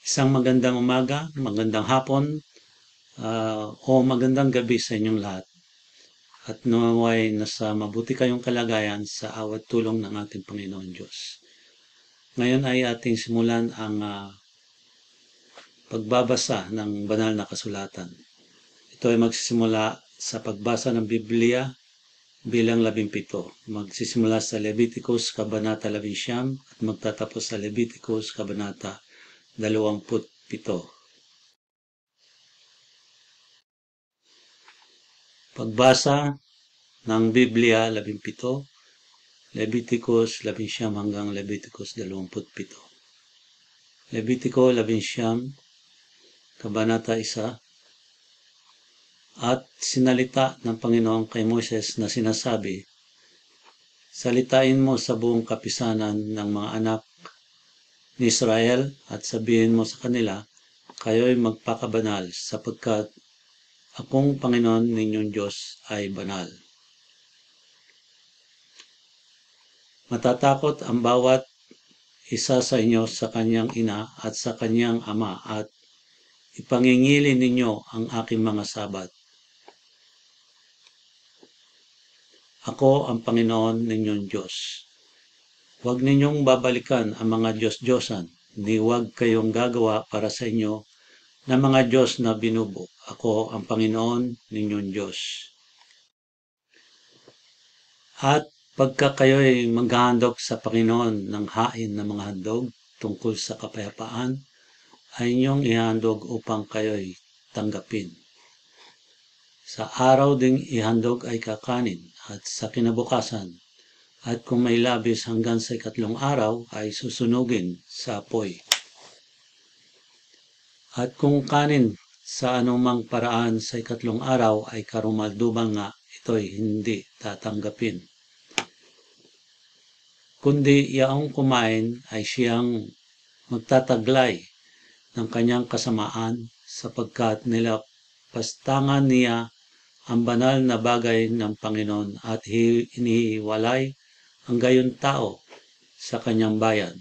Isang magandang umaga, magandang hapon, o magandang gabi sa inyong lahat. At nawaway nasa mabuti kayong kalagayan sa awat tulong ng ating Panginoon Diyos. Ngayon ay ating simulan ang pagbabasa ng banal na kasulatan. Ito ay magsisimula sa pagbasa ng Biblia bilang 17. Magsisimula sa Leviticus Kabanata 11 at magtatapos sa Leviticus Kabanata 27. Pagbasa ng Biblia 17, Leviticus 11 hanggang Leviticus 27. Levitico 11, Kabanata 1. At sinalita ng Panginoon kay Moses na sinasabi, salitain mo sa buong kapisanan ng mga anak ni Israel at sabihin mo sa kanila, kayo'y magpakabanal sapagkat akong Panginoon ninyong Diyos ay banal. Matatakot ang bawat isa sa inyo sa kanyang ina at sa kanyang ama at ipangingili ninyo ang aking mga sabat. Ako ang Panginoon ninyong Diyos. Huwag ninyong babalikan ang mga Diyos-Diyosan, ni huwag kayong gagawa para sa inyo na mga Diyos na binubo. Ako ang Panginoon ninyong Diyos. At pagka kayo'y maghahandog sa Panginoon ng hain ng mga handog tungkol sa kapayapaan, ay inyong ihandog upang kayo'y tanggapin. Sa araw ding ihandog ay kakanin at sa kinabukasan, at kung may labis hanggang sa 3 araw ay susunugin sa apoy. At kung kanin sa anumang paraan sa 3 araw ay karumalduman nga, ito'y hindi tatanggapin. Kundi yaong kumain ay siyang magtataglay ng kanyang kasamaan sapagkat nilapastangan niya ang banal na bagay ng Panginoon at inihiwalay ang gayon tao sa kanyang bayan.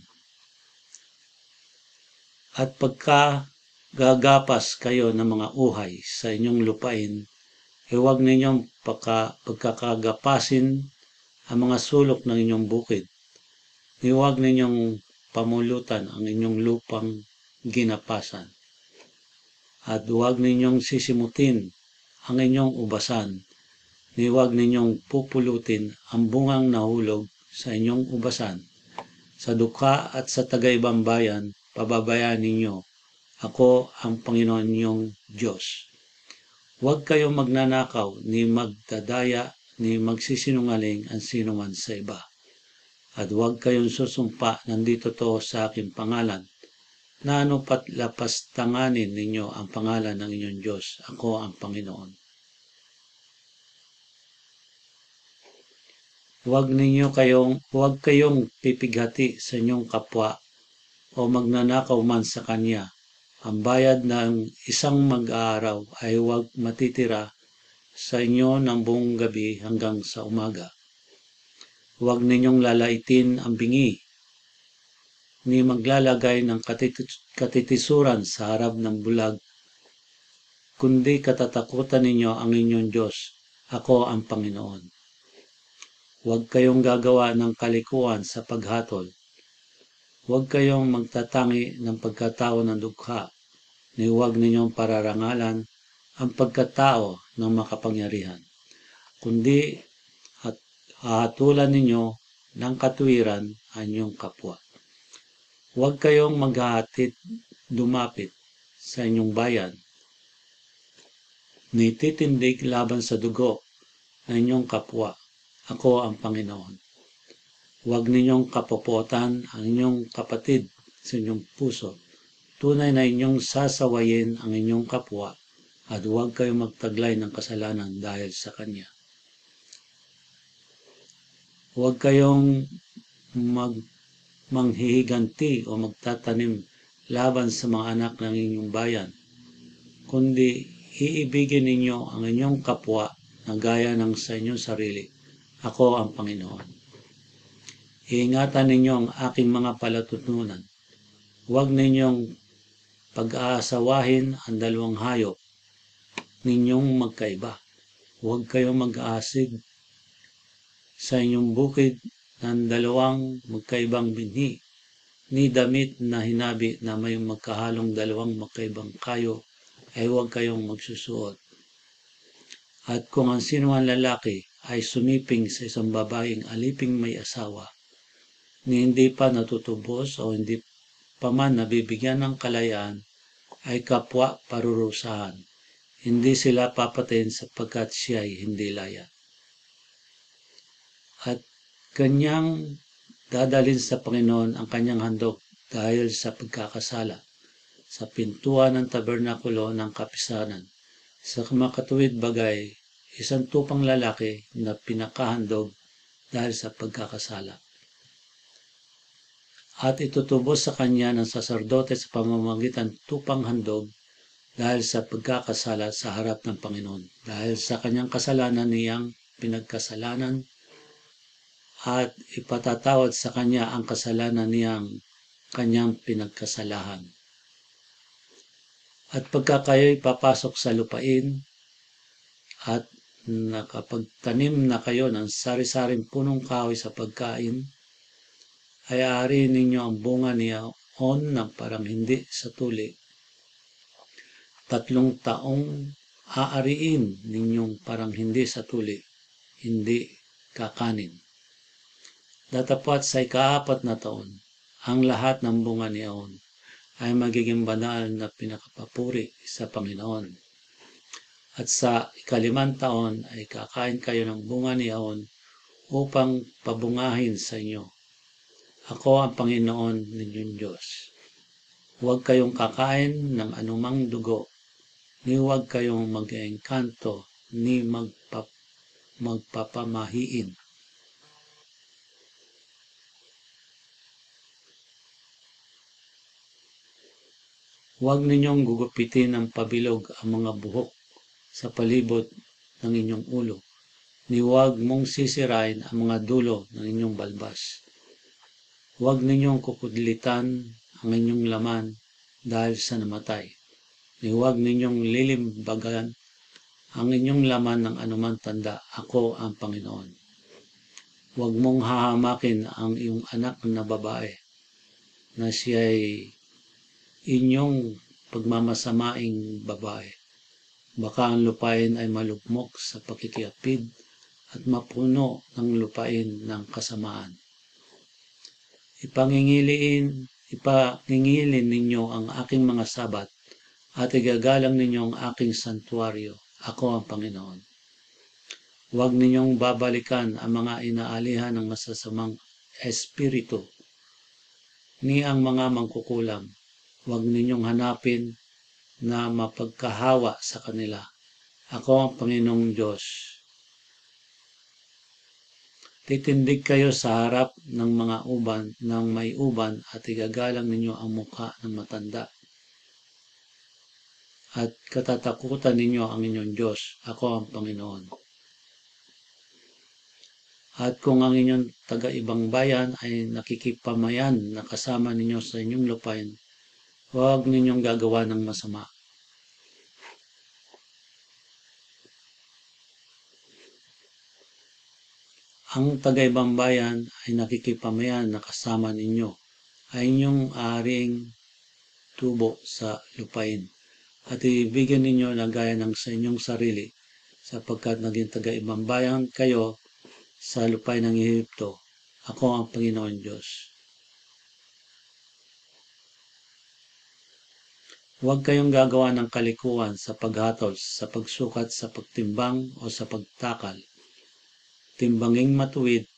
At pagka gagapas kayo ng mga uhay sa inyong lupain, huwag ninyong pagkakagapasin ang mga sulok ng inyong bukid. Huwag ninyong pamulutan ang inyong lupang ginapasan. At huwag ninyong sisimutin ang inyong ubasan. Huwag ninyong pupulutin ang bungang nahulog sa inyong ubasan. Sa dukha at sa taga-ibang bayan, pababayaan ninyo. Ako ang Panginoon ninyong Diyos. Huwag kayong magnanakaw, ni magdadaya, ni magsisinungaling ang sinuman sa iba. At huwag kayong susumpa ng di totoo sa aking pangalan, na anupat lapastanganin ninyo ang pangalan ng inyong Diyos. Ako ang Panginoon. Huwag kayong pipighati sa inyong kapwa o magnanakaw man sa kanya. Ang bayad ng isang mag-aaraw ay huwag matitira sa inyo ng buong gabi hanggang sa umaga. Huwag ninyong lalaitin ang bingi, ni maglalagay ng katitisuran sa harap ng bulag, kundi katatakutan ninyo ang inyong Diyos. Ako ang Panginoon. Huwag kayong gagawa ng kalikuan sa paghatol. Huwag kayong magtatangi ng pagkatao ng dukha, ni huwag ninyong pararangalan ang pagkatao ng makapangyarihan, kundi hahatulan ninyo ng katuwiran ang inyong kapwa. Huwag kayong maghahatid dumapit sa inyong bayan, ni titindig laban sa dugo ng inyong kapwa. Ako ang Panginoon. Huwag ninyong kapopotan ang inyong kapatid sa inyong puso. Tunay na inyong sasawayin ang inyong kapwa at huwag kayong magtaglay ng kasalanan dahil sa kanya. Huwag kayong manghihiganti o magtatanim laban sa mga anak ng inyong bayan, kundi iibigin ninyo ang inyong kapwa na gaya ng sa inyong sarili. Ako ang Panginoon. Iingatan ninyo ang aking mga palatuntunan. Huwag ninyong pag-aasawahin ang dalawang hayop ninyong magkaiba. Huwag kayong mag-aasig sa inyong bukid ng dalawang magkaibang binhi, ni damit na hinabi na may magkahalong dalawang magkaibang kayo ay huwag kayong magsusuot. At kung ang sinuman lalaki ay sumiping sa isang babaeng aliping may asawa, ni hindi pa natutubos o hindi pa man nabibigyan ng kalayaan, ay kapwa parurusahan. Hindi sila papatayin sapagkat siya ay hindi laya. At kanyang dadalhin sa Panginoon ang kanyang handog dahil sa pagkakasala sa pintuan ng tabernakulo ng kapisanan. Sa makatuwid bagay, isang tupang lalaki na pinakahandog dahil sa pagkakasala. At itutubos sa kanya ng saserdote sa pamamagitan tupang handog dahil sa pagkakasala sa harap ng Panginoon. Dahil sa kanyang kasalanan niyang pinagkasalanan at ipatatawad sa kanya ang kasalanan niyang kanyang pinagkasalahan. At pagka kayo'y papasok sa lupain at nakapagtanim na kayo ng sari-saring punong kahoy sa pagkain, ay aariin ninyo ang bunga niyaon ng parang hindi sa tuli. 3 taong aariin ninyong parang hindi sa tuli, hindi kakanin. Datapwat sa ika-4 na taon, ang lahat ng bunga niyaon ay magiging banal na pinakapapuri sa Panginoon. At sa ika-5 taon ay kakain kayo ng bunga niyaon upang pabungahin sa inyo. Ako ang Panginoon ninyong Diyos. Huwag kayong kakain ng anumang dugo, ni huwag kayong mag-engkanto, ni magpapamahiin. Huwag ninyong gugupitin ng pabilog ang mga buhok sa palibot ng inyong ulo, ni huwag mong sisirain ang mga dulo ng inyong balbas. Huwag ninyong kukudlitan ang inyong laman dahil sa namatay, ni huwag ninyong lilimbagan ang inyong laman ng anumang tanda. Ako ang Panginoon. Huwag mong hahamakin ang iyong anak na babae na siya'y inyong pagmamasamaing babae. Baka ang lupain ay malugmok sa pakikiapid at mapuno ng lupain ng kasamaan. Ipangingilin ninyo ang aking mga sabat at igagalang ninyo ang aking santuaryo. Ako ang Panginoon. Huwag ninyong babalikan ang mga inaalihan ng masasamang espiritu, ni ang mga mangkukulam. Huwag ninyong hanapin na mapagkahawa sa kanila. Ako ang Panginoong Diyos. Titindig kayo sa harap ng mga uban ng may uban at igagalang ninyo ang mukha ng matanda. At katatakutan ninyo ang inyong Diyos. Ako ang Panginoon. At kung ang inyong taga-ibang bayan ay nakikipamayan na kasama ninyo sa inyong lupain, huwag ninyong gagawa ng masama. Ang taga-ibang bayan ay nakikipamayan na kasama ninyo, ay inyong aaring tubo sa lupain. At ibigyan ninyo na gaya ng sa inyong sarili, sapagkat naging taga-ibang bayan kayo sa lupain ng Ehipto. Ako ang Panginoon Diyos. Huwag kayong gagawa ng kalikuan sa paghatol, sa pagsukat, sa pagtimbang o sa pagtakal. Timbanging matuwid,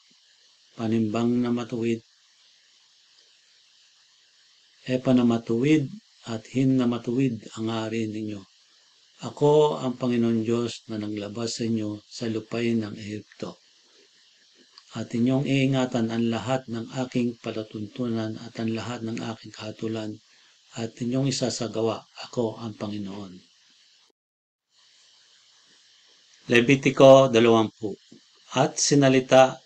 panimbang na matuwid, epa na matuwid, at hin na matuwid ang aariin ninyo. Ako ang Panginoon Diyos na naglabas sa inyo sa lupain ng Ehipto. At inyong iingatan ang lahat ng aking palatuntunan at ang lahat ng aking kahatulan at inyong isasagawa. Ako ang Panginoon. Levitiko 20. At sinalita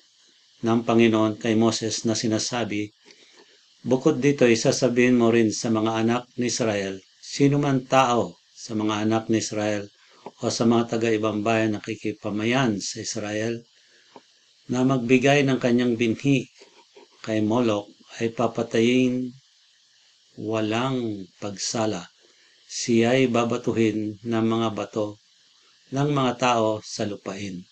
ng Panginoon kay Moses na sinasabi, bukod dito isasabihin mo rin sa mga anak ni Israel, Sino man tao sa mga anak ni Israel o sa mga taga-ibang bayan na nakikipamayan sa Israel na magbigay ng kanyang binhi kay Moloch ay papatayin walang pagsala. Siya'y babatuhin ng mga bato ng mga tao sa lupain.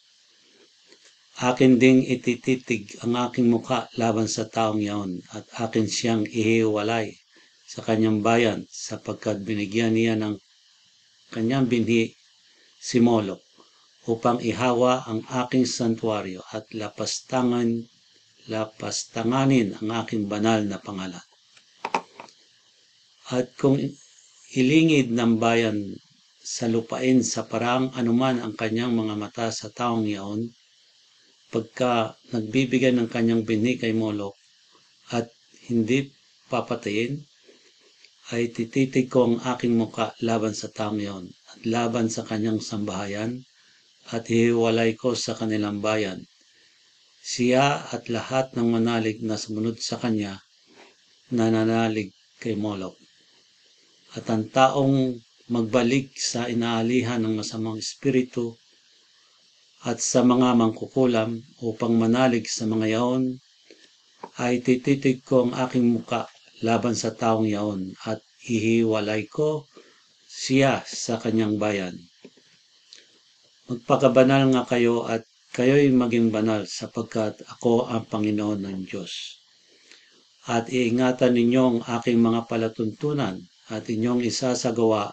Akin ding itititig ang aking muka laban sa taong iyon at akin siyang ihiwalay sa kanyang bayan sapagkat binigyan niya ng kanyang binhi si Moloch upang ihawa ang aking santuaryo at lapastanganin ang aking banal na pangalan. At kung ilingid ng bayan sa lupain sa paraang anuman ang kanyang mga mata sa taong iyon, pagka nagbibigay ng kanyang binhi kay Moloch at hindi papatayin, ay tititig ko ang aking muka laban sa taong iyon at laban sa kanyang sambahayan at hihiwalay ko sa kanilang bayan. Siya at lahat ng manalig na sumunod sa kanya nananalig kay Moloch. At ang taong magbalik sa inaalihan ng masamang espiritu at sa mga mangkukulam upang manalig sa mga yaon, ay tititig ko ang aking muka laban sa taong yaon at ihiwalay ko siya sa kanyang bayan. Magpakabanal nga kayo at kayo'y maging banal sapagkat ako ang Panginoon ng Diyos. At iingatan ninyo ang aking mga palatuntunan at inyong isasagawa.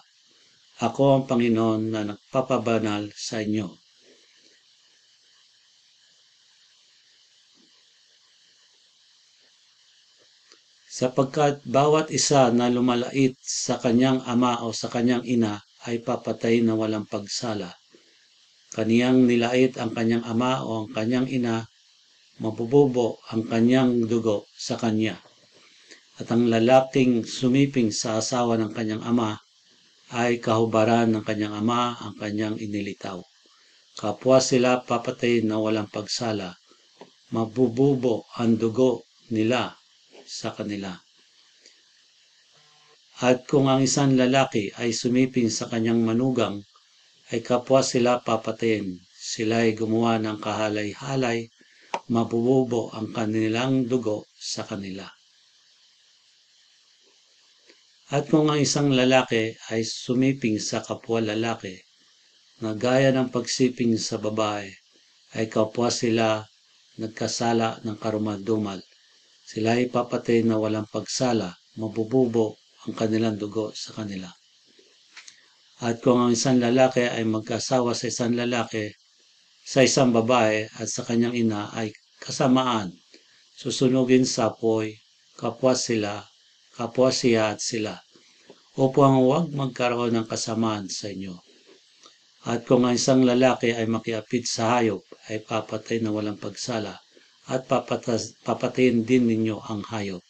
Ako ang Panginoon na nagpapabanal sa inyo. Sapagkat bawat isa na lumalait sa kanyang ama o sa kanyang ina ay papatay na walang pagsala. Kaniyang nilait ang kanyang ama o ang kanyang ina, mabububo ang kanyang dugo sa kanya. At ang lalaking sumiping sa asawa ng kanyang ama ay kahubaran ng kanyang ama ang kanyang inilitaw. Kapwa sila papatayin na walang pagsala, mabububo ang dugo nila sa kanila. At kung ang isang lalaki ay sumiping sa kanyang manugang, ay kapwa sila papatayin. Sila ay gumawa ng kahalay-halay, mabububo ang kanilang dugo sa kanila. At kung ang isang lalaki ay sumiping sa kapwa lalaki, na gaya ng pagsiping sa babae, ay kapwa sila nagkasala ng karumal-dumal. Sila ay papatay na walang pagsala, mabububo ang kanilang dugo sa kanila. At kung ang isang lalaki ay magkasawa sa isang lalaki, sa isang babae at sa kanyang ina ay kasamaan, susunugin sa apoy, kapwa siya at sila, upang huwag magkaroon ng kasamaan sa inyo. At kung ang isang lalaki ay makiapid sa hayop, ay papatay na walang pagsala, at papatayin din ninyo ang hayop.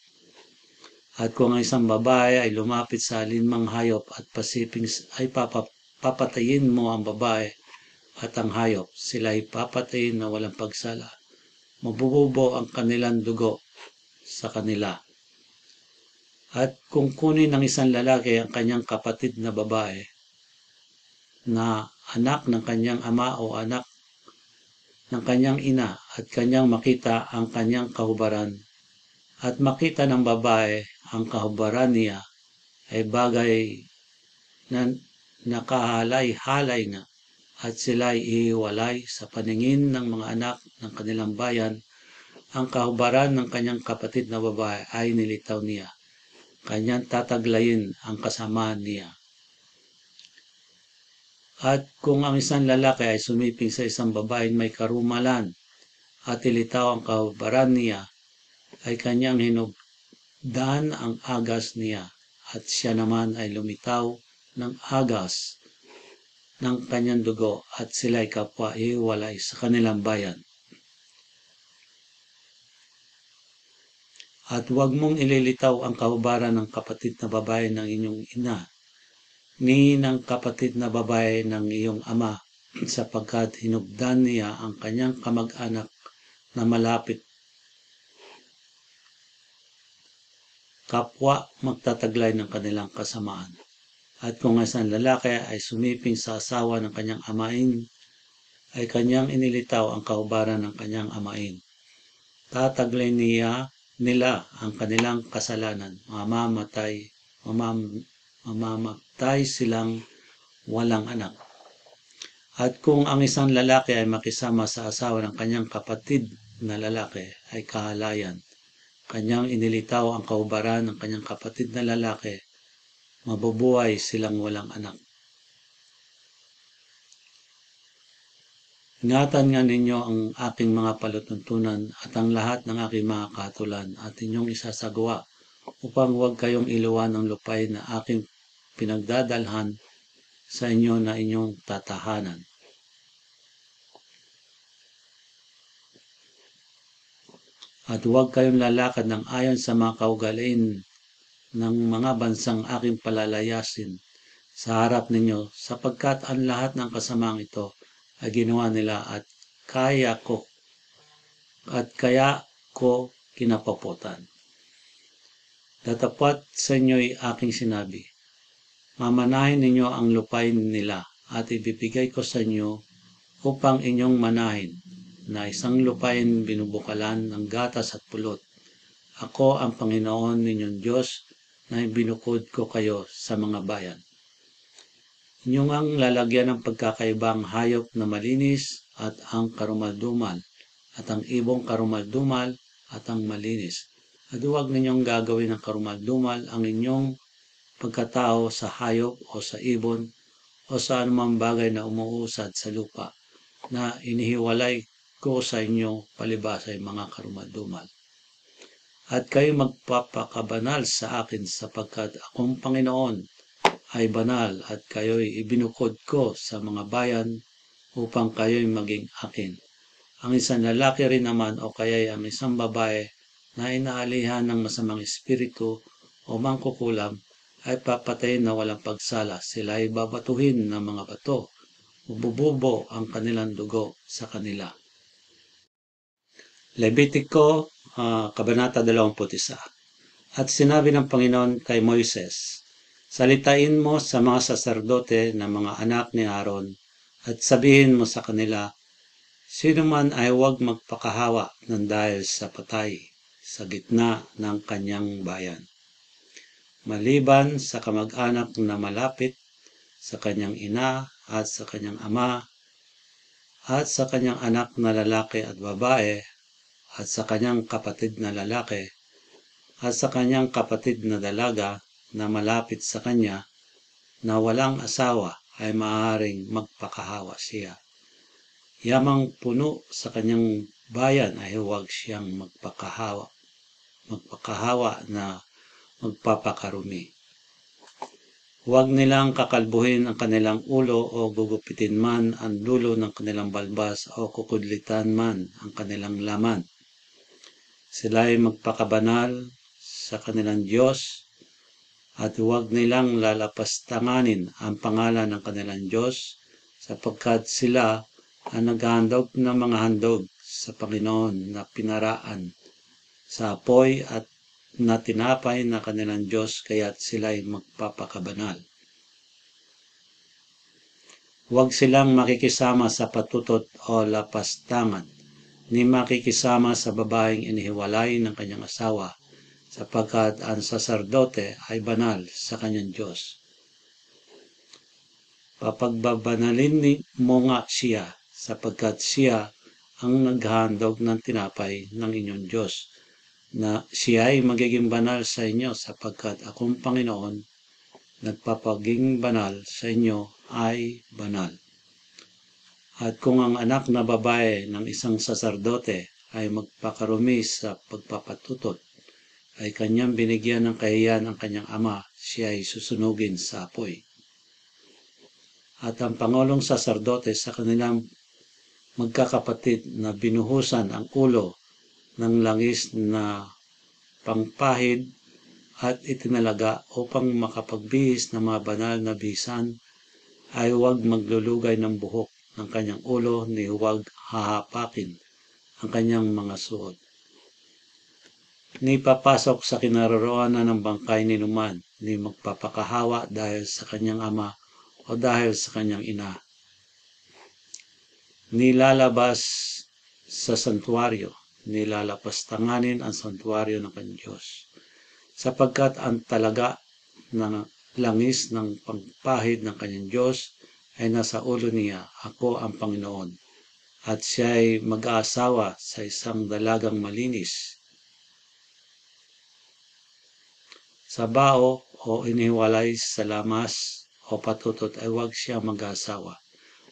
At kung ang isang babae ay lumapit sa alinmang hayop at pasiping ay papatayin mo ang babae at ang hayop, sila ay papatayin na walang pagsala. Mabububo ang kanilang dugo sa kanila. At kung kunin ng isang lalaki ang kanyang kapatid na babae, na anak ng kanyang ama o anak ng kanyang ina at kanyang makita ang kanyang kahubaran, at makita ng babae ang kahubaran niya, ay bagay na nakahalay-halay nga, at sila ay ihiwalay sa paningin ng mga anak ng kanilang bayan. Ang kahubaran ng kanyang kapatid na babae ay nilitaw niya. Kanyang tataglayin ang kasamaan niya. At kung ang isang lalaki ay sumiping sa isang babaeng may karumalan at ilitaw ang kahubaran niya, ay kanyang hinugdan ang agas niya at siya naman ay lumitaw ng agas ng kanyang dugo at sila'y kapwa ihiwalay sa kanilang bayan. At huwag mong ililitaw ang kahubaran ng kapatid na babae ng inyong ina, ni ng kapatid na babae ng iyong ama, sapagkat hinugdan niya ang kanyang kamag-anak na malapit. Kapwa magtataglay ng kanilang kasamaan. At kung isang lalaki ay sumiping sa asawa ng kanyang amain, ay kanyang inilitaw ang kahubaran ng kanyang amain. Tataglay nila ang kanilang kasalanan, mamamatay silang walang anak. At kung ang isang lalaki ay makisama sa asawa ng kanyang kapatid na lalaki ay kahalayan, kanyang inilitaw ang kahubaran ng kanyang kapatid na lalaki, mabubuhay silang walang anak. Ingatan nga ninyo ang aking mga palutuntunan at ang lahat ng aking mga kahatulan at inyong isasagawa upang huwag kayong iluwan ng lupain na aking pinagdadalhan sa inyo na inyong tatahanan. At huwag kayong lalakad ng ayon sa mga kaugalian ng mga bansang aking palalayasin sa harap ninyo, sapagkat ang lahat ng kasamaang ito ay ginawa nila at kaya ko kinapaputan. Tatapat sa inyo'y aking sinabi, mamanahin ninyo ang lupain nila at ibibigay ko sa inyo upang inyong manahin, na isang lupain binubukalan ng gatas at pulot. Ako ang Panginoon ninyong Diyos na binukod ko kayo sa mga bayan. Inyong ang lalagyan ng pagkakaibang hayop na malinis at ang karumaldumal, at ang ibong karumaldumal at ang malinis. At huwag ninyong gagawin ng karumaldumal ang inyong pagkatao sa hayop o sa ibon o sa anumang bagay na umuusad sa lupa na inihiwalay ko sa inyo palibasa ay mga karumaldumal. At kayo magpapakabanal sa akin sapagkat akong Panginoon ay banal at kayo'y ibinukod ko sa mga bayan upang kayo'y maging akin. Ang isang lalaki rin naman o kaya'y ang isang babae na inaalihan ng masamang espiritu o mangkukulam ay papatayin na walang pagsala. Sila ay babatuhin ng mga bato, bububo ang kanilang dugo sa kanila. Levitico, Kabanata 21. At sinabi ng Panginoon kay Moises, salitain mo sa mga saserdote na mga anak ni Aaron at sabihin mo sa kanila, sino man ay huwag magpakahawa ng dahil sa patay sa gitna ng kanyang bayan, maliban sa kamag-anak na malapit sa kanyang ina at sa kanyang ama at sa kanyang anak na lalaki at babae at sa kanyang kapatid na lalaki at sa kanyang kapatid na dalaga na malapit sa kanya na walang asawa ay maaaring magpakahawa siya. Yamang puno sa kanyang bayan ay huwag siyang magpakahawa na magpapakarumi. Huwag nilang kakalbuhin ang kanilang ulo o gugupitin man ang dulo ng kanilang balbas o kukudlitan man ang kanilang laman. Sila ay magpakabanal sa kanilang Diyos at huwag nilang lalapastanganin ang pangalan ng kanilang Diyos sapagkat sila ang naghahandog ng mga handog sa Panginoon na pinaraan sa apoy at na tinapay na kanilang Diyos kaya't sila ay magpapakabanal. Huwag silang makikisama sa patutot o lapastangan, ni makikisama sa babaeng inihiwalay ng kanyang asawa, sapagkat ang saserdote ay banal sa kanyang Diyos. Papagbabanalin mo nga siya, sapagkat siya ang naghahandog ng tinapay ng inyong Diyos, na siya ay magiging banal sa inyo sapagkat akong Panginoon, nagpapaging banal sa inyo ay banal. At kung ang anak na babae ng isang saserdote ay magpakarumi sa pagpapatutot, ay kanyang binigyan ng kahiyan ang kanyang ama, siya ay susunugin sa apoy. At ang pangulong saserdote sa kanilang magkakapatid na binuhusan ang ulo ng langis na pangpahid at itinalaga upang makapagbihis ng mga banal na bihisan ay huwag maglulugay ng buhok ng kanyang ulo ni huwag hahapakin ang kanyang mga suot. Ni papasok sa kinaroroonan ng bangkay ni numan ni magpapakahawa dahil sa kanyang ama o dahil sa kanyang ina. Nilalabas sa santuario, nilalapastanganin ang santuario ng kanyang Diyos. Sapagkat ang talaga ng langis ng pangpahid ng kanyang Diyos ay nasa ulo niya, ako ang Panginoon, at siya ay mag-aasawa sa isang dalagang malinis. Sa bao o iniwalay sa lamas o patutot ay huwag siya mag-aasawa,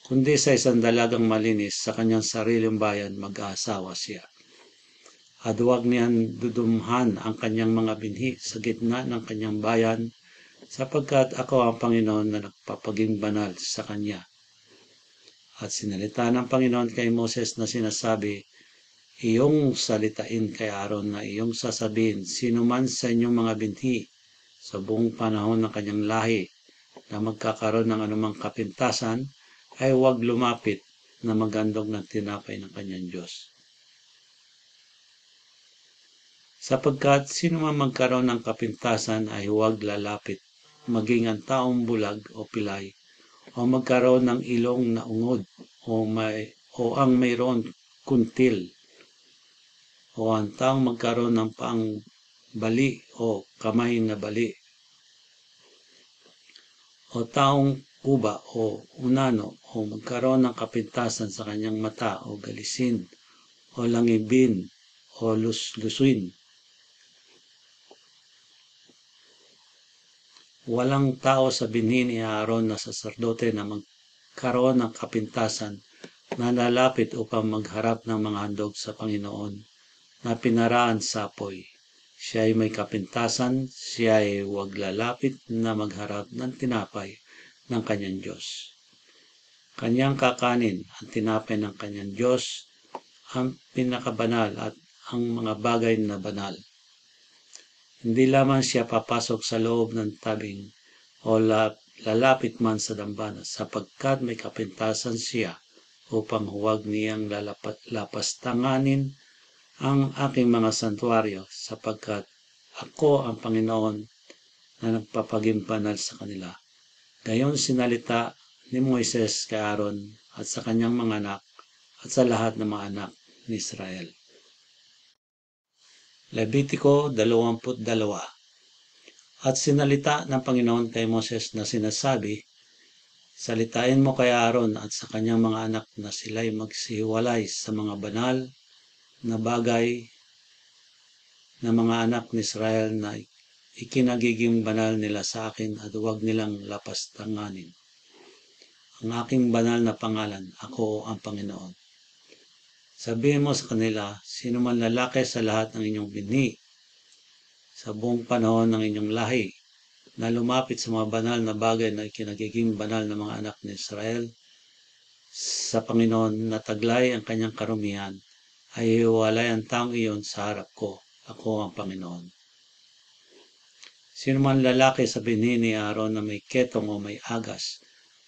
kundi sa isang dalagang malinis sa kanyang sariling bayan mag-aasawa siya. At huwag niyan dudumhan ang kanyang mga binhi sa gitna ng kanyang bayan, sapagkat ako ang Panginoon na nagpapaging banal sa kanya. At sinalita ng Panginoon kay Moses na sinasabi, iyong salitain kay Aaron na iyong sasabihin, sino man sa inyong mga binhi sa buong panahon ng kanyang lahi na magkakaroon ng anumang kapintasan ay huwag lumapit na magandog ng tinapay ng kanyang Diyos. Sapagkat sino man magkaroon ng kapintasan ay huwag lalapit, maging ang taong bulag o pilay, o magkaroon ng ilong na ungod, o ang mayroon kuntil, o ang taong magkaroon ng paang bali o kamay na bali, o taong kuba o unano, o magkaroon ng kapintasan sa kanyang mata o galisin, o langibin o luslusin. Walang tao sa binhi ni Aaron na saserdote na magkaroon ng kapintasan na lalapit upang magharap ng mga handog sa Panginoon na pinaraan sa apoy. Siya ay may kapintasan, siya ay huwag lalapit na magharap ng tinapay ng kanyang Diyos. Kanyang kakanin ang tinapay ng kanyang Diyos, ang pinakabanal at ang mga bagay na banal. Hindi lamang siya papasok sa loob ng tabing o lalapit man sa dambana, sapagkat may kapintasan siya upang huwag niyang lapastanganin ang aking mga santuaryo, sapagkat ako ang Panginoon na nagpapaging banal sa kanila. Gayon sinalita ni Moises kay Aaron at sa kanyang mga anak at sa lahat ng mga anak ni Israel. Levitiko 22. At sinalita ng Panginoon kay Moses na sinasabi, salitain mo kay Aaron at sa kanyang mga anak na sila'y magsihiwalay sa mga banal na bagay na mga anak ni Israel na ikinagiging banal nila sa akin at huwag nilang lapastanganin. Ang aking banal na pangalan, ako ang Panginoon. Sabihin mo sa kanila, sino man lalaki sa lahat ng inyong binhi, sa buong panahon ng inyong lahi, na lumapit sa mga banal na bagay na ikinagiging banal ng mga anak ni Israel, sa Panginoon na taglay ang kanyang karumihan, ay hiwalay ang taong iyon sa harap ko, ako ang Panginoon. Sino man lalaki sa binhi ni Aaron na may ketong o may agas,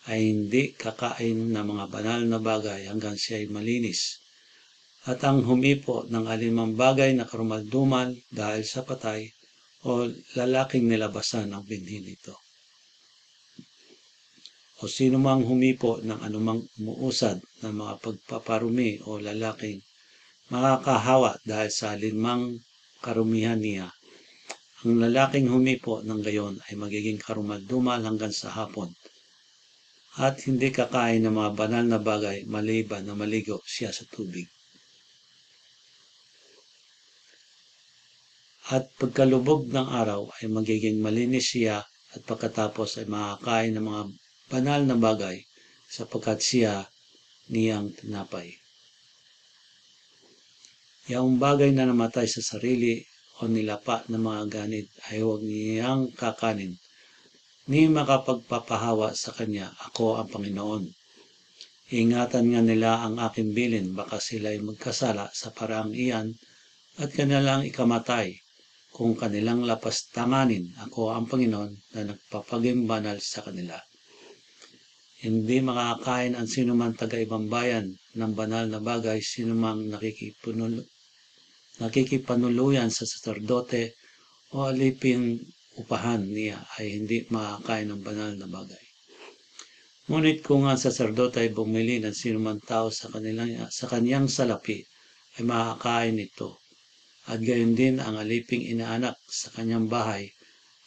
ay hindi kakain ng mga banal na bagay hanggang siya ay malinis. At ang humipo ng alinmang bagay na karumaldumal dahil sa patay o lalaking nilabasan ang binhi nito. O sino mang humipo ng anumang umuusad na mga pagpaparumi o lalaking makakahawa dahil sa alinmang karumihan niya, ang lalaking humipo ng gayon ay magiging karumaldumal hanggang sa hapon at hindi kakain ng mga banal na bagay maliban na maligo siya sa tubig. At pagkalubog ng araw ay magiging malinis siya at pagkatapos ay makakain ng mga banal na bagay sapagkat siya niyang tinapay. Yaong bagay na namatay sa sarili o nilapa ng mga ganid ay huwag niyang kakanin, ni makapagpapahawa sa kanya, ako ang Panginoon. Ingatan nga nila ang aking bilin, baka sila ay magkasala sa paraang iyan at kanilang ikamatay. Kung kanilang lapastanganin, ako ang Panginoon na nagpapaging banal sa kanila. Hindi makakain ang sinuman taga-ibang bayan ng banal na bagay, sinumang nakikipanuluyan sa saserdote o alipin upahan niya ay hindi makakain ng banal na bagay. Ngunit kung ang saserdote ay bumili ng sinumang tao sa kanyang salapi, ay makakain ito. At gayon din ang aliping inaanak sa kanyang bahay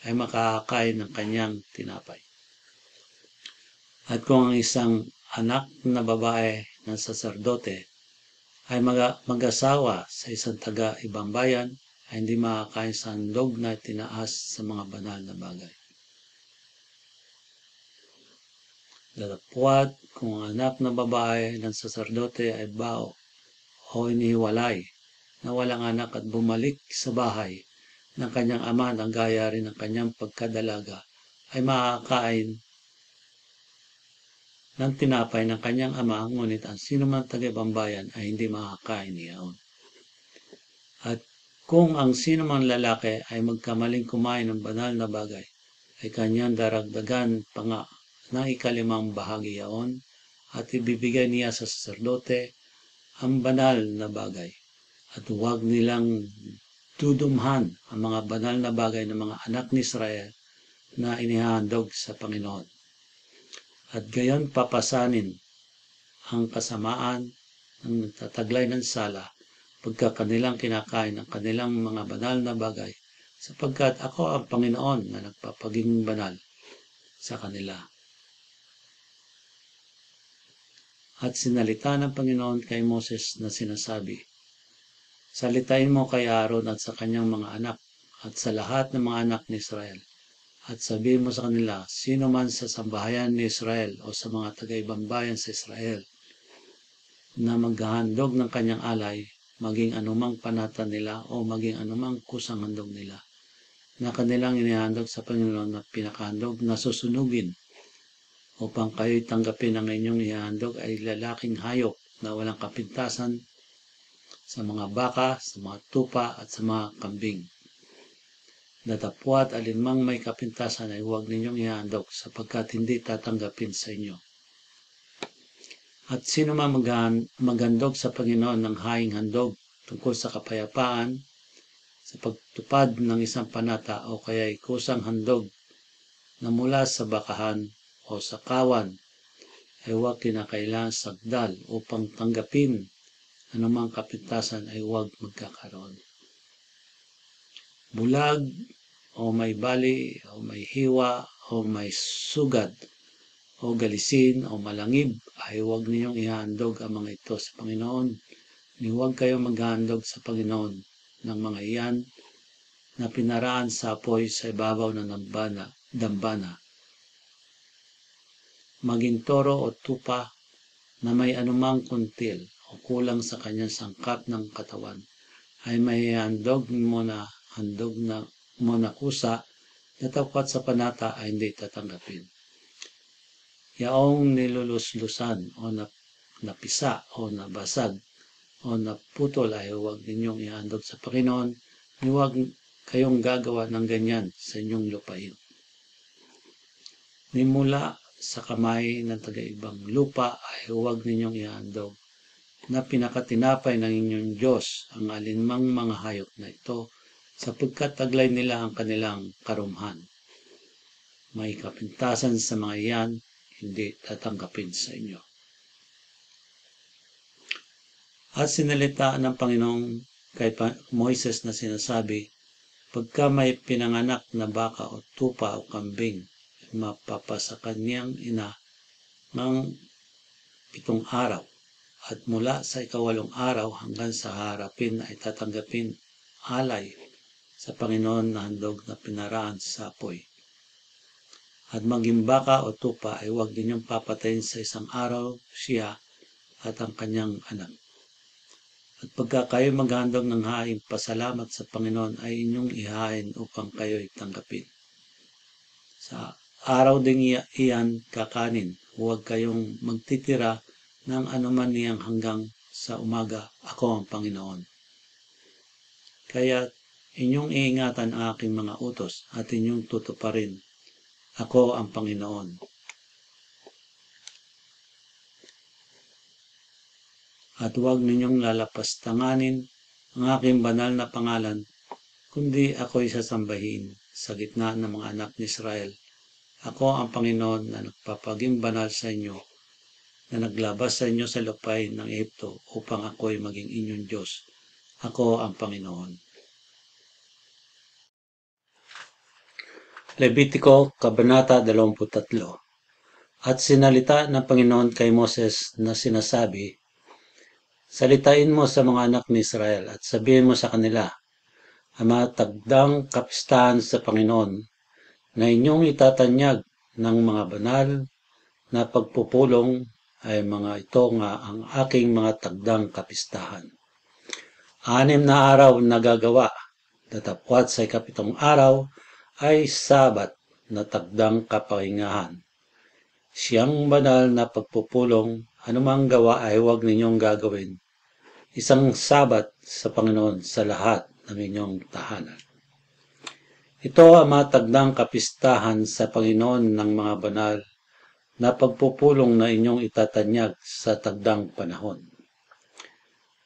ay makakain ng kanyang tinapay. At kung ang isang anak na babae ng saserdote ay mag-asawa sa isang taga-ibang bayan, ay hindi makakain sa handog na tinaas sa mga banal na bagay. Datapwat kung ang anak na babae ng saserdote ay bao o inihiwalay na walang anak at bumalik sa bahay ng kanyang ama na gaya rin ng kanyang pagkadalaga, ay makakain ng tinapay ng kanyang ama, ngunit ang sinuman taga-ibang bayan ay hindi makakain niyaon. At kung ang sinuman lalaki ay magkamaling kumain ng banal na bagay, ay kanyang daragdagan pa nga ng 5 bahagi yaon at ibibigay niya sa saserdote ang banal na bagay. At huwag nilang dudumhan ang mga banal na bagay ng mga anak ni Israel na inihandog sa Panginoon. At gayon papasanin ang kasamaan ng nagtataglay ng sala pagka kanilang kinakain ang kanilang mga banal na bagay, sapagkat ako ang Panginoon na nagpapaging banal sa kanila. At sinalita ng Panginoon kay Moses na sinasabi, salitain mo kay Aaron at sa kanyang mga anak at sa lahat ng mga anak ni Israel. At sabihin mo sa kanila, sino man sa sambahayan ni Israel o sa mga taga-ibang bayan sa Israel na maghahandog ng kanyang alay, maging anumang panatan nila o maging anumang kusang handog nila, na kanilang inihandog sa Panginoon na pinakahandog na susunugin, upang kayo'y tanggapin ang inyong ihahandog ay lalaking hayop na walang kapintasan sa mga baka, sa mga tupa at sa mga kambing. Datapwat alinmang may kapintasan ay huwag ninyong ihahandog sapagkat hindi tatanggapin sa inyo. At sino man maghandog sa Panginoon ng haing handog tungkol sa kapayapaan, sa pagtupad ng isang panata o kaya'y kusang handog na mula sa bakahan o sa kawan, ay huwag kinakailangan sagdal upang tanggapin anumang kapintasan ay huwag magkakaroon. Bulag o may bali o may hiwa o may sugad o galisin o malangib ay huwag ninyong ihandog ang mga ito sa Panginoon. Huwag kayong maghandog sa Panginoon ng mga iyan na pinaraan sa apoy sa ibabaw ng dambana. Maging toro o tupa na may anumang kuntil o kulang sa kanyang sangkap ng katawan ay may handog mo na kusa na tapat sa panata ay hindi tatanggapin. Yaong niluluslusan o napisa o nabasag o naputol ay huwag ninyong ihandog sa Panginoon. Huwag kayong gagawa ng ganyan sa inyong lupain. Nimula sa kamay ng taga-ibang lupa ay huwag ninyong ihandog na pinakatinapay ng inyong Diyos ang alinmang mga hayop na ito, sapagkat taglay nila ang kanilang karumhan. May kapintasan sa mga iyan, hindi tatanggapin sa inyo. At sinalita ng Panginoong kay Moises na sinasabi, pagka may pinanganak na baka o tupa o kambing, mapapasa kanyang ina ng 7 araw. At mula sa 8 araw hanggang sa harapin ay tatanggapin alay sa Panginoon na handog na pinaraan sa apoy. At maging baka o tupa ay huwag ninyong papatayin sa 1 araw siya at ang kanyang anak. At pagka kayo maghandog ng haing pasalamat sa Panginoon ay inyong ihain upang kayo'y tanggapin. Sa araw ding iyan kakanin, huwag kayong magtitira ng anuman niyang hanggang sa umaga, ako ang Panginoon. Kaya inyong iingatan ang aking mga utos at inyong tutuparin, ako ang Panginoon. At huwag ninyong lalapastanganin ang aking banal na pangalan, kundi ako'y sasambahin sa gitna ng mga anak ni Israel. Ako ang Panginoon na nagpapaging banal sa inyo, na naglabas sa inyo sa lupain ng Ehipto upang ako'y maging inyong Diyos. Ako ang Panginoon. Levitiko, Kabanata 23. At sinalita ng Panginoon kay Moses na sinasabi, salitain mo sa mga anak ni Israel at sabihin mo sa kanila, ang mga tagdang kapistahan sa Panginoon na inyong itatanyag ng mga banal na pagpupulong ay mga ito nga ang aking mga tagdang kapistahan. 6 na araw na gagawa, datapwat sa 7 araw ay Sabat na tagdang kapahingahan. Siyang banal na pagpupulong, anumang gawa ay huwag ninyong gagawin. Isang Sabat sa Panginoon sa lahat ng inyong tahanan. Ito ang mga tagdang kapistahan sa Panginoon ng mga banal na pagpupulong na inyong itatanyag sa tagdang panahon.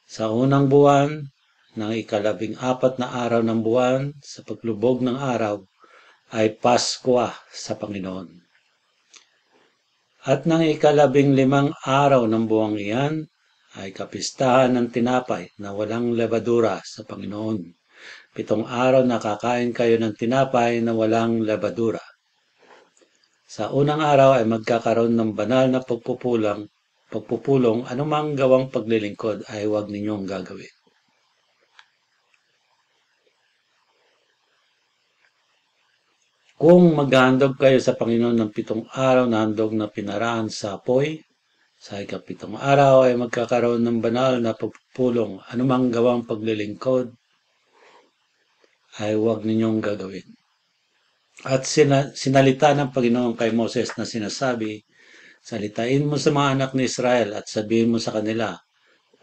Sa unang buwan ng 14 na araw ng buwan sa paglubog ng araw ay Pasko sa Panginoon. At ng 15 araw ng buwang iyan ay kapistahan ng tinapay na walang lebadura sa Panginoon. 7 araw na kakain kayo ng tinapay na walang lebadura. Sa unang araw ay magkakaroon ng banal na pagpupulong, anumang gawang paglilingkod ay huwag ninyong gagawin. Kung maghahandog kayo sa Panginoon ng 7 araw na handog na pinaraan sa apoy, sa 7 araw ay magkakaroon ng banal na pagpupulong, anumang gawang paglilingkod ay huwag ninyong gagawin. At sinalita ng Panginoon kay Moses na sinasabi, salitain mo sa mga anak ni Israel at sabihin mo sa kanila,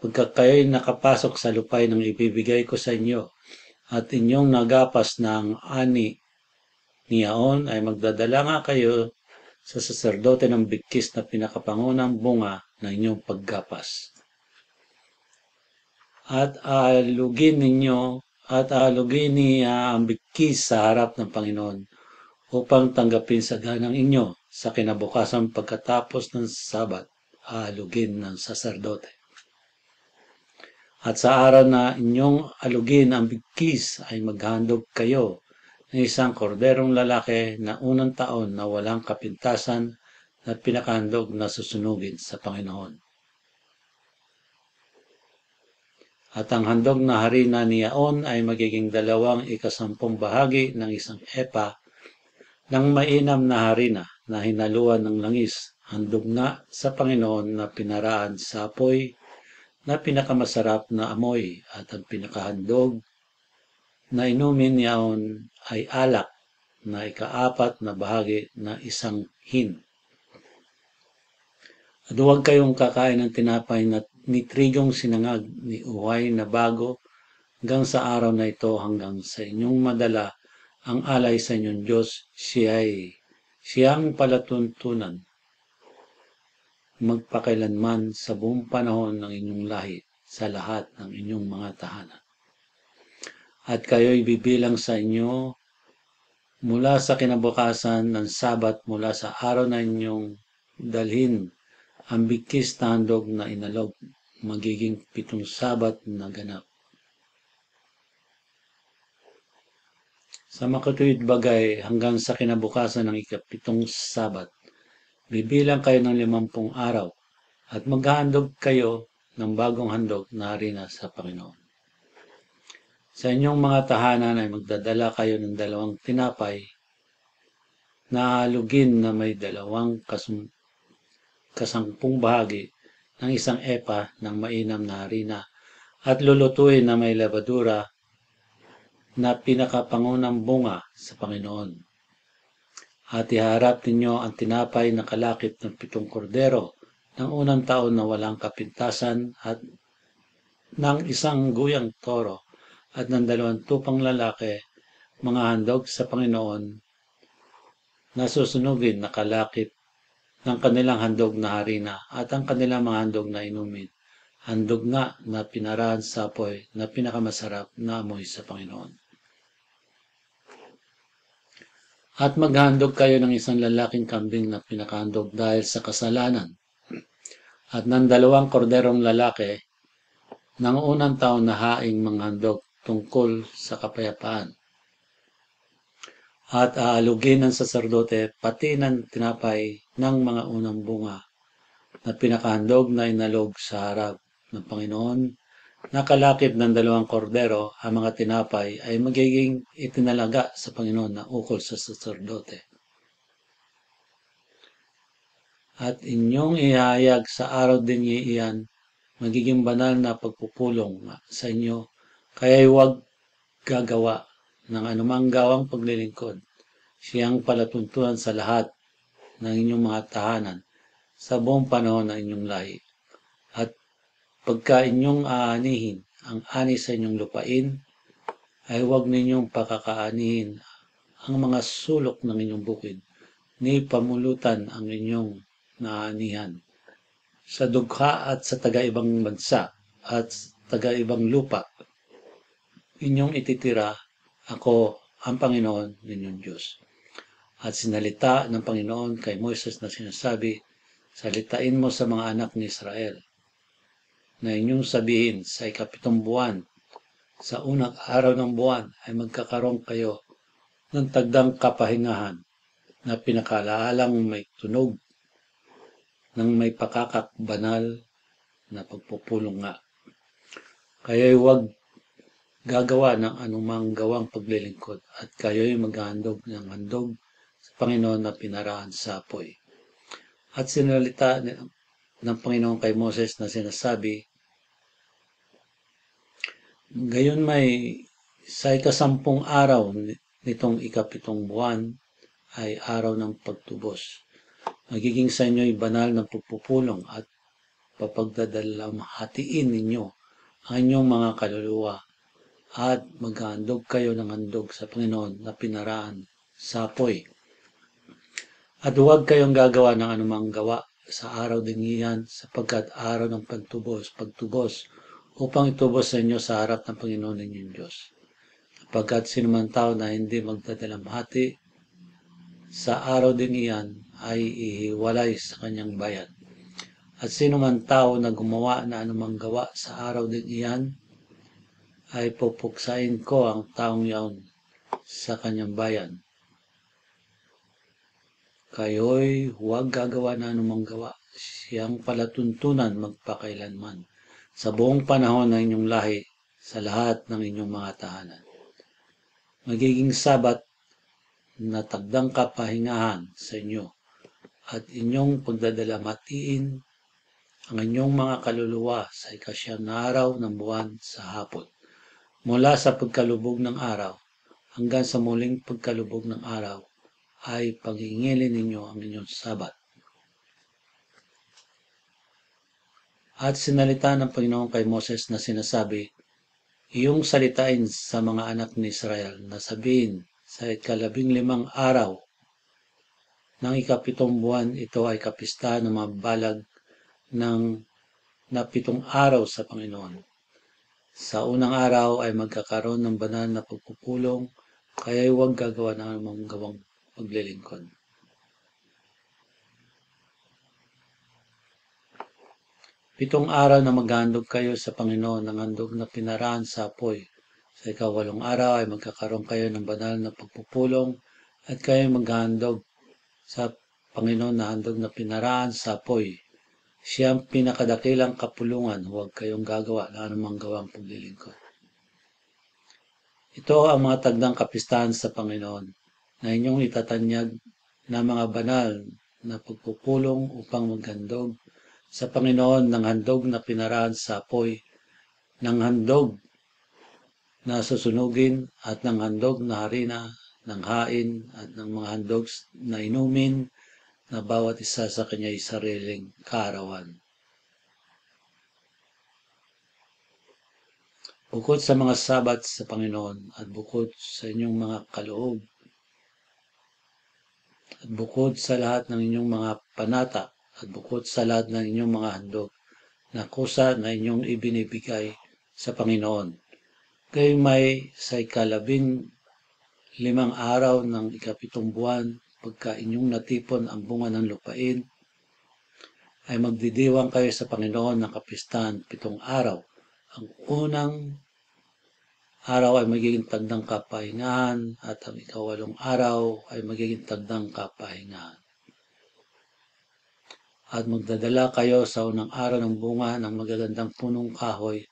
pagka kayo'y nakapasok sa lupay ng ibibigay ko sa inyo at inyong nagapas ng ani niyaon ay magdadala nga kayo sa saserdote ng bigkis na pinakapangunang bunga ng inyong paggapas. At aalugin niya ang bigkis sa harap ng Panginoon upang tanggapin sa ganang inyo sa kinabukasan pagkatapos ng Sabat, aalugin ng saserdote. At sa araw na inyong alugin ang bigkis ay maghandog kayo ng isang korderong lalaki na unang taon na walang kapintasan na pinakahandog na susunugin sa Panginoon. At ang handog na harina niyaon ay magiging 2/10 bahagi ng isang epa ng mainam na harina na hinaluan ng langis, handog nga sa Panginoon na pinaraan sa apoy na pinakamasarap na amoy, at ang pinakahandog na inumin niyaon ay alak na 4 na bahagi na isang hin. At huwag kayong kakain ng tinapay na ni trigong sinangag ni uhay na bago hanggang sa araw na ito, hanggang sa inyong madala ang alay sa inyong Diyos. Siyang palatuntunan magpakailanman sa buong panahon ng inyong lahi sa lahat ng inyong mga tahanan. At kayo'y bibilang sa inyo mula sa kinabukasan ng Sabat, mula sa araw na inyong dalhin ang bigkis na handog na inalog, magiging 7 Sabat na ganap. Sa makatuwid bagay hanggang sa kinabukasan ng 7 Sabat, bibilang kayo ng 50 araw at maghahandog kayo ng bagong handog na harina sa Panginoon. Sa inyong mga tahanan ay magdadala kayo ng 2 tinapay na halugin na may 2/10 bahagi ng isang epa ng mainam na harina at lulutuin na may lebadura na pinakapangunang bunga sa Panginoon. At iharap ninyo ang tinapay na kalakip ng 7 kordero ng unang taon na walang kapintasan at ng 1 guyang toro at ng 2 tupang lalaki, mga handog sa Panginoon na susunugin na kalakip ng kanilang handog na harina at ang kanilang mga handog na inumin, handog nga na pinaraan sa apoy na pinakamasarap na amoy sa Panginoon. At maghandog kayo ng isang lalaking kambing na pinakahandog dahil sa kasalanan, at ng 2 korderong lalaki ng unang taon na haing manghandog tungkol sa kapayapaan. At aalugin ng saserdote pati ng tinapay ng mga unang bunga na pinakahandog na inalog sa harap ng Panginoon. Nakalakip ng 2 kordero, ang mga tinapay ay magiging itinalaga sa Panginoon na ukol sa saserdote. At inyong ihayag sa araw din iyan, magiging banal na pagpupulong sa inyo, kaya huwag gagawa ng anumang gawang paglilingkod. Siyang palatuntunan sa lahat ng inyong mga tahanan sa buong panahon ng inyong lahi. At pagka inyong aanihin ang ani sa inyong lupain, ay huwag ninyong pakakaanihin ang mga sulok ng inyong bukid, ni pamulutan ang inyong naanihan sa dugha at sa taga-ibang bansa at taga-ibang lupa. Inyong ititira, ako ang Panginoon ninyong Diyos. At sinalita ng Panginoon kay Moises na sinasabi, salitain mo sa mga anak ni Israel na inyong sabihin sa 7 buwan, sa unang araw ng buwan ay magkakaroon kayo ng tagdang kapahingahan na pinakalaalang may tunog ng may pakakak banal na pagpupulong nga. Kayo'y huwag gagawa ng anumang gawang paglilingkod at kayo'y maghahandog ng handog sa Panginoon na pinaraan sa apoy. At sinalita ng Panginoon kay Moses na sinasabi, gayon may sa 10 araw nitong 7 buwan ay araw ng pagtubos. Magiging sa inyo'y banal na pagpupulong at papagdadalamhatiin ninyo ang inyong mga kaluluwa at maghahandog kayo ng handog sa Panginoon na pinaraan sa apoy. At huwag kayong gagawa ng anumang gawa sa araw din iyan sapagkat araw ng pagtubos upang itubos sa inyo sa harap ng Panginoon ninyong Diyos. Sapagkat sinuman tao na hindi magdadalamhati sa araw din iyan ay ihiwalay sa kanyang bayan. At sinuman tao na gumawa na anumang gawa sa araw din iyan ay pupuksain ko ang taong yaon sa kanyang bayan. Kayo'y huwag gagawa na anumang gawa, siyang palatuntunan magpakailanman sa buong panahon ng inyong lahi sa lahat ng inyong mga tahanan. Magiging Sabat na tagdang kapahingahan sa inyo at inyong pagdadalamhatiin ang inyong mga kaluluwa sa 9 na araw ng buwan sa hapon. Mula sa pagkalubog ng araw hanggang sa muling pagkalubog ng araw ay pag-iingilin ninyo ang inyong Sabat. At sinalita ng Panginoon kay Moses na sinasabi, iyong salitain sa mga anak ni Israel na sabihin sa 15 araw ng 7 buwan, ito ay kapistahan ng mga balag ng na 7 araw sa Panginoon. Sa unang araw ay magkakaroon ng banal na pagpupulong, kaya huwag gagawa ng anumang gawang paglilingkod. Pitong araw na maghahandog kayo sa Panginoon ng handog na pinaraan sa apoy. Sa 8 araw ay magkakaroon kayo ng banal na pagpupulong at kayo maghahandog sa Panginoon na handog na pinaraan sa apoy. Siya ang pinakadakilang kapulungan, huwag kayong gagawa ng anumang gawang paglilingkod. Ito ang mga tagdang kapistahan sa Panginoon na inyong itatanyag na mga banal na pagpupulong upang maghandog sa Panginoon ng handog na pinaraan sa apoy, ng handog na susunugin at ng handog na harina, ng hain at ng mga handog na inumin na bawat isa sa kanya'y sariling kaarawan. Bukod sa mga sabat sa Panginoon at bukod sa inyong mga kaloob at bukod sa lahat ng inyong mga panata at bukod sa lahat ng inyong mga handog na kusa na inyong ibinibigay sa Panginoon. Gayong may sa 12 5 araw ng ikapitong buwan, pagka inyong natipon ang bunga ng lupain, ay magdidiwang kayo sa Panginoon ng kapistahan 7 araw. Ang unang araw ay magiging tagdang kapahingahan at ang ikawalong araw ay magiging tagdang kapahingahan. At magdadala kayo sa unang araw ng bunga ng magagandang punong kahoy,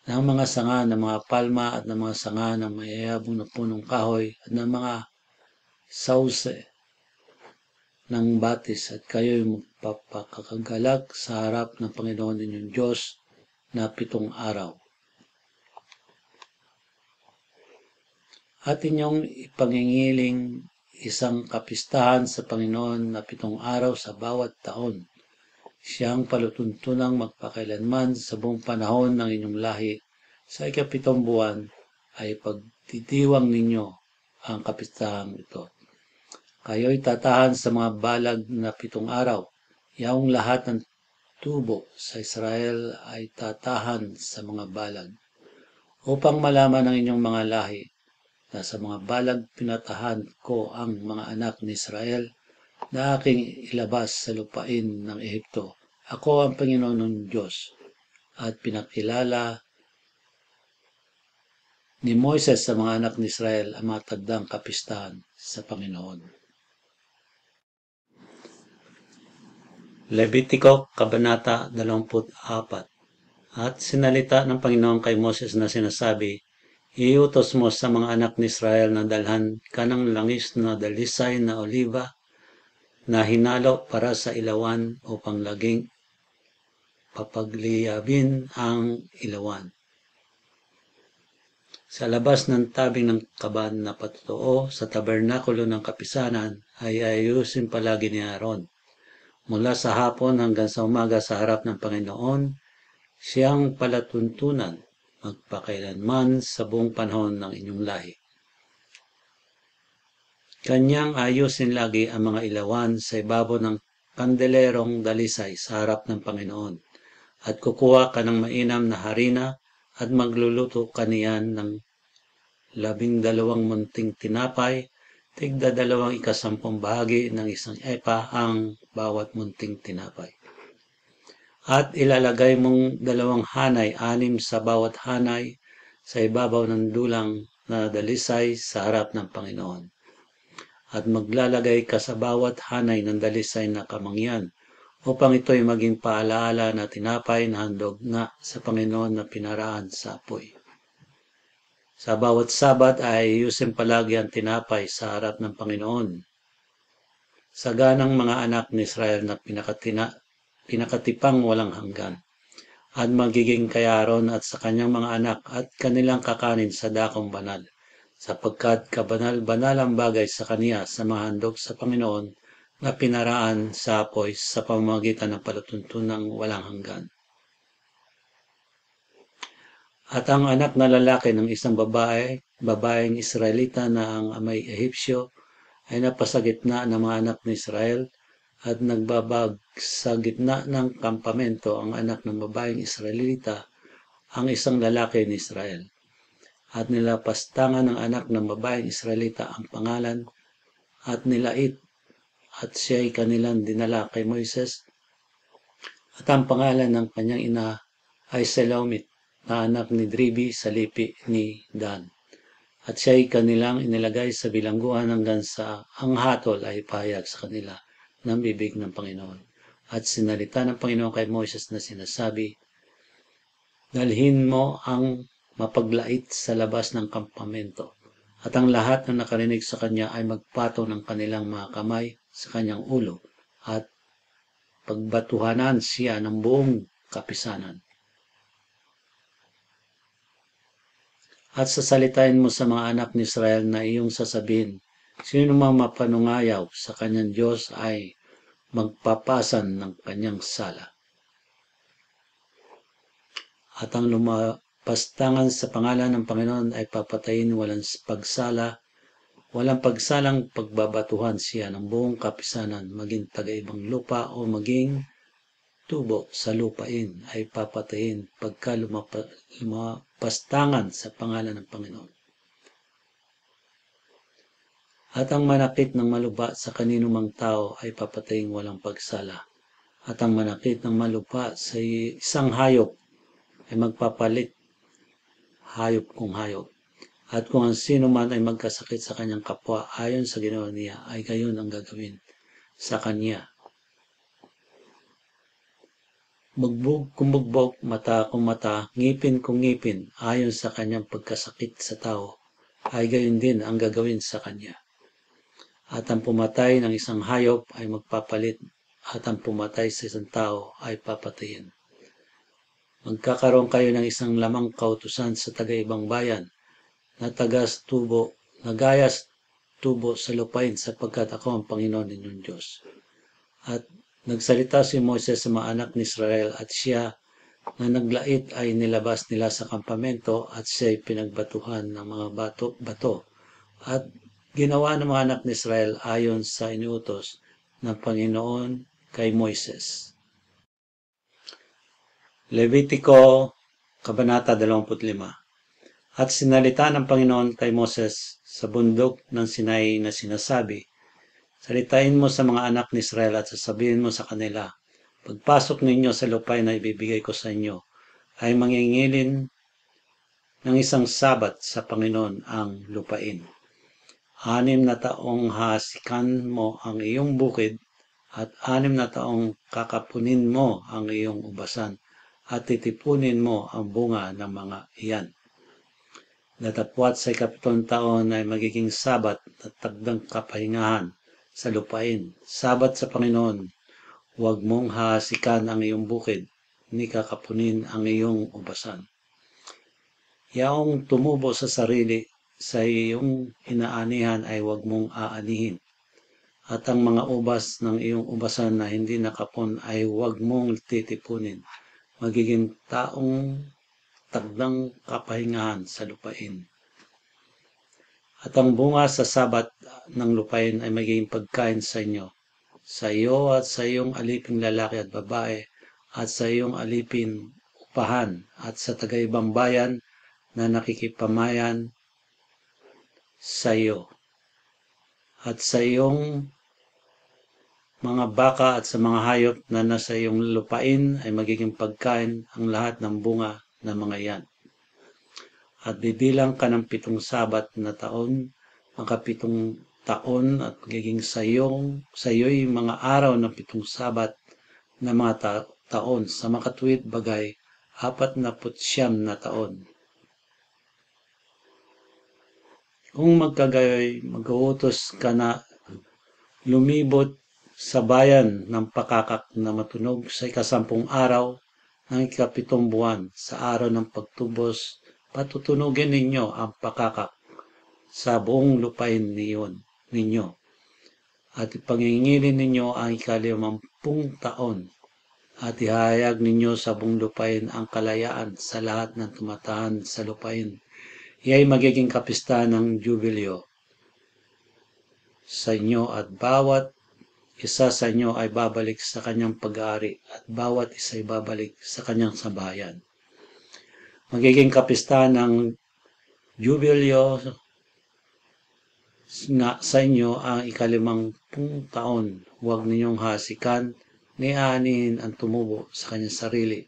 ng mga sanga ng mga palma at ng mga sanga ng mayayabong na punong kahoy at ng mga sauce ng batis, at kayo'y magpapakagalak sa harap ng Panginoon ninyong Diyos na 7 araw. At inyong ipangingiling isang kapistahan sa Panginoon na 7 araw sa bawat taon. Siyang palutuntunang magpakailanman sa buong panahon ng inyong lahi. Sa ikapitong buwan ay pagtitiwang ninyo ang kapistahang ito. Kayo'y tatahan sa mga balag na 7 araw. Yaong lahat ng tubo sa Israel ay tatahan sa mga balag, upang malaman ng inyong mga lahi na sa mga balag pinatahan ko ang mga anak ni Israel na aking ilabas sa lupain ng Ehipto. Ako ang Panginoon ng Diyos. At pinakilala ni Moises sa mga anak ni Israel ang mga tagdang kapistahan sa Panginoon. Levitiko, Kabanata 24. At sinalita ng Panginoon kay Moses na sinasabi, iutos mo sa mga anak ni Israel na dalhan ka ng langis na dalisay na oliva na hinalo para sa ilawan upang laging papagliyabin ang ilawan. Sa labas ng tabing ng kaban na patutuo sa tabernakulo ng kapisanan ay ayusin palagi ni Aaron. Mula sa hapon hanggang sa umaga sa harap ng Panginoon, siyang palatuntunan magpakailanman sa buong panahon ng inyong lahi. Kanyang ayusin lagi ang mga ilawan sa ibabaw ng kandelerong dalisay sa harap ng Panginoon. At kukuha ka ng mainam na harina at magluluto kaniyan ng 12 munting tinapay, tigda 2/10 bahagi ng 1 epa ang bawat munting tinapay. At ilalagay mong 2 hanay, 6 sa bawat hanay, sa ibabaw ng dulang na dalisay sa harap ng Panginoon. At maglalagay ka sa bawat hanay ng dalisay na kamangyan, upang ito'y maging paalaala na tinapay na handog nga sa Panginoon na pinaraan sa apoy. Sa bawat Sabat ay ayusin palagi ang tinapay sa harap ng Panginoon. Sa ganang mga anak ni Israel na pinakatipang walang hanggan, at magiging kay Aaron at sa kanyang mga anak at kanilang kakanin sa dakong banal, sapagkat kabanal-banal ang bagay sa kaniya sa mga handog sa Panginoon na pinaraan sa apoy sa pamamagitan ng palatuntunang walang hanggan. At ang anak na lalaki ng isang babaeng Israelita na ang amay Ehipsyo ay napasa gitna ng mga anak ni Israel, at nagbabag sa gitna ng kampamento ang anak ng babaeng Israelita ang isang lalaki ni Israel. At nilapastangan ng anak ng babaeng Israelita ang pangalan at nilait, at siya'y kanilang dinala kay Moises. At ang pangalan ng kanyang ina ay Selomit, na anak ni Dribi sa lipi ni Dan. At siya'y kanilang inilagay sa bilangguan hanggang sa ang hatol ay pahayag sa kanila ng bibig ng Panginoon. At sinalita ng Panginoon kay Moises na sinasabi, dalhin mo ang mapaglait sa labas ng kampamento, at ang lahat na nakarinig sa kanya ay magpatong ng kanilang mga kamay sa kanyang ulo, at pagbatuhanan siya ng buong kapisanan. At sasalitain mo sa mga anak ni Israel na iyong sasabihin, sino mang mapanungayaw sa kanyang Diyos ay magpapasan ng kanyang sala. At ang lumapastangan sa pangalan ng Panginoon ay papatayin walang pagsalang pagbabatuhan siya ng buong kapisanan, maging taga-ibang lupa o maging tubo sa lupain ay papatayin pagka lumapastangan sa pangalan ng Panginoon. At ang manakit ng malupa sa kanino mang tao ay papatayin walang pagsala. At ang manakit ng malupa sa isang hayop ay magpapalit hayop kung hayop. At kung ang sino man ay magkasakit sa kanyang kapwa ayon sa ginawa niya, ay gayon ang gagawin sa kanya. Bugbog kung bugbog, mata kung mata, ngipin kung ngipin, ayon sa kanyang pagkasakit sa tao, ay gayon din ang gagawin sa kanya. At ang pumatay ng isang hayop ay magpapalit, at ang pumatay sa isang tao ay papatayin. Magkakaroon kayo ng isang lamang kautusan sa taga-ibang bayan, na nagayas tubo sa lupain sapagkat ako ang Panginoon ninyong Diyos. At nagsalita si Moses sa mga anak ni Israel at siya na naglait ay nilabas nila sa kampamento at siya'y pinagbatuhan ng mga bato at ginawa ng mga anak ni Israel ayon sa inuutos ng Panginoon kay Moises. Levitiko, Kabanata 25. At sinalita ng Panginoon kay Moses sa bundok ng Sinai na sinasabi, salitain mo sa mga anak ni Israel at sasabihin mo sa kanila, pagpasok ninyo sa lupain na ibibigay ko sa inyo, ay mangingilin ng isang sabat sa Panginoon ang lupain. 6 na taong hasikan mo ang iyong bukid at 6 na taong kakapunin mo ang iyong ubasan at titipunin mo ang bunga ng mga iyan. Datapwat sa 7 taon ay magiging sabat at tagdang kapahingahan sa lupain. Sabat sa Panginoon, huwag mong hasikan ang iyong bukid, ni kakapunin ang iyong ubasan. Yaong tumubo sa sarili, sa iyong inaanihan ay huwag mong aanihin. At ang mga ubas ng iyong ubasan na hindi nakapon ay huwag mong titipunin. Magiging taong tagdang kapahingahan sa lupain. At ang bunga sa sabat ng lupain ay magiging pagkain sa inyo, sa iyo at sa iyong aliping lalaki at babae, at sa iyong alipin upahan, at sa taga-ibang bayan na nakikipamayan sa iyo. At sa iyong mga baka at sa mga hayop na nasa iyong lupain ay magiging pagkain ang lahat ng bunga ng mga iyan. At bibilang ka ng 7 sabat na taon, mga 7 taon at magiging sa iyo'y mga araw ng 7 sabat na mga taon sa makatuwid bagay 49 na taon. Kung magkagayoy, mag-uutos ka na lumibot sa bayan ng pakakak na matunog sa 10 araw ng 7 buwan sa araw ng pagtubos, patutunugin ninyo ang pakakak sa buong lupain ninyo. At ipangingilin ninyo ang 50 taon at ihahayag ninyo sa buong lupain ang kalayaan sa lahat ng tumatahan sa lupain. Iya'y magiging kapista ng jubilyo sa inyo at bawat isa sa inyo ay babalik sa kanyang pag-aari at bawat isa ay babalik sa kanyang sambahayan. Magiging kapista ng jubilyo nga sa inyo ang 50 taon. Huwag ninyong hasikan ni aanihin ang tumubo sa kanyang sarili,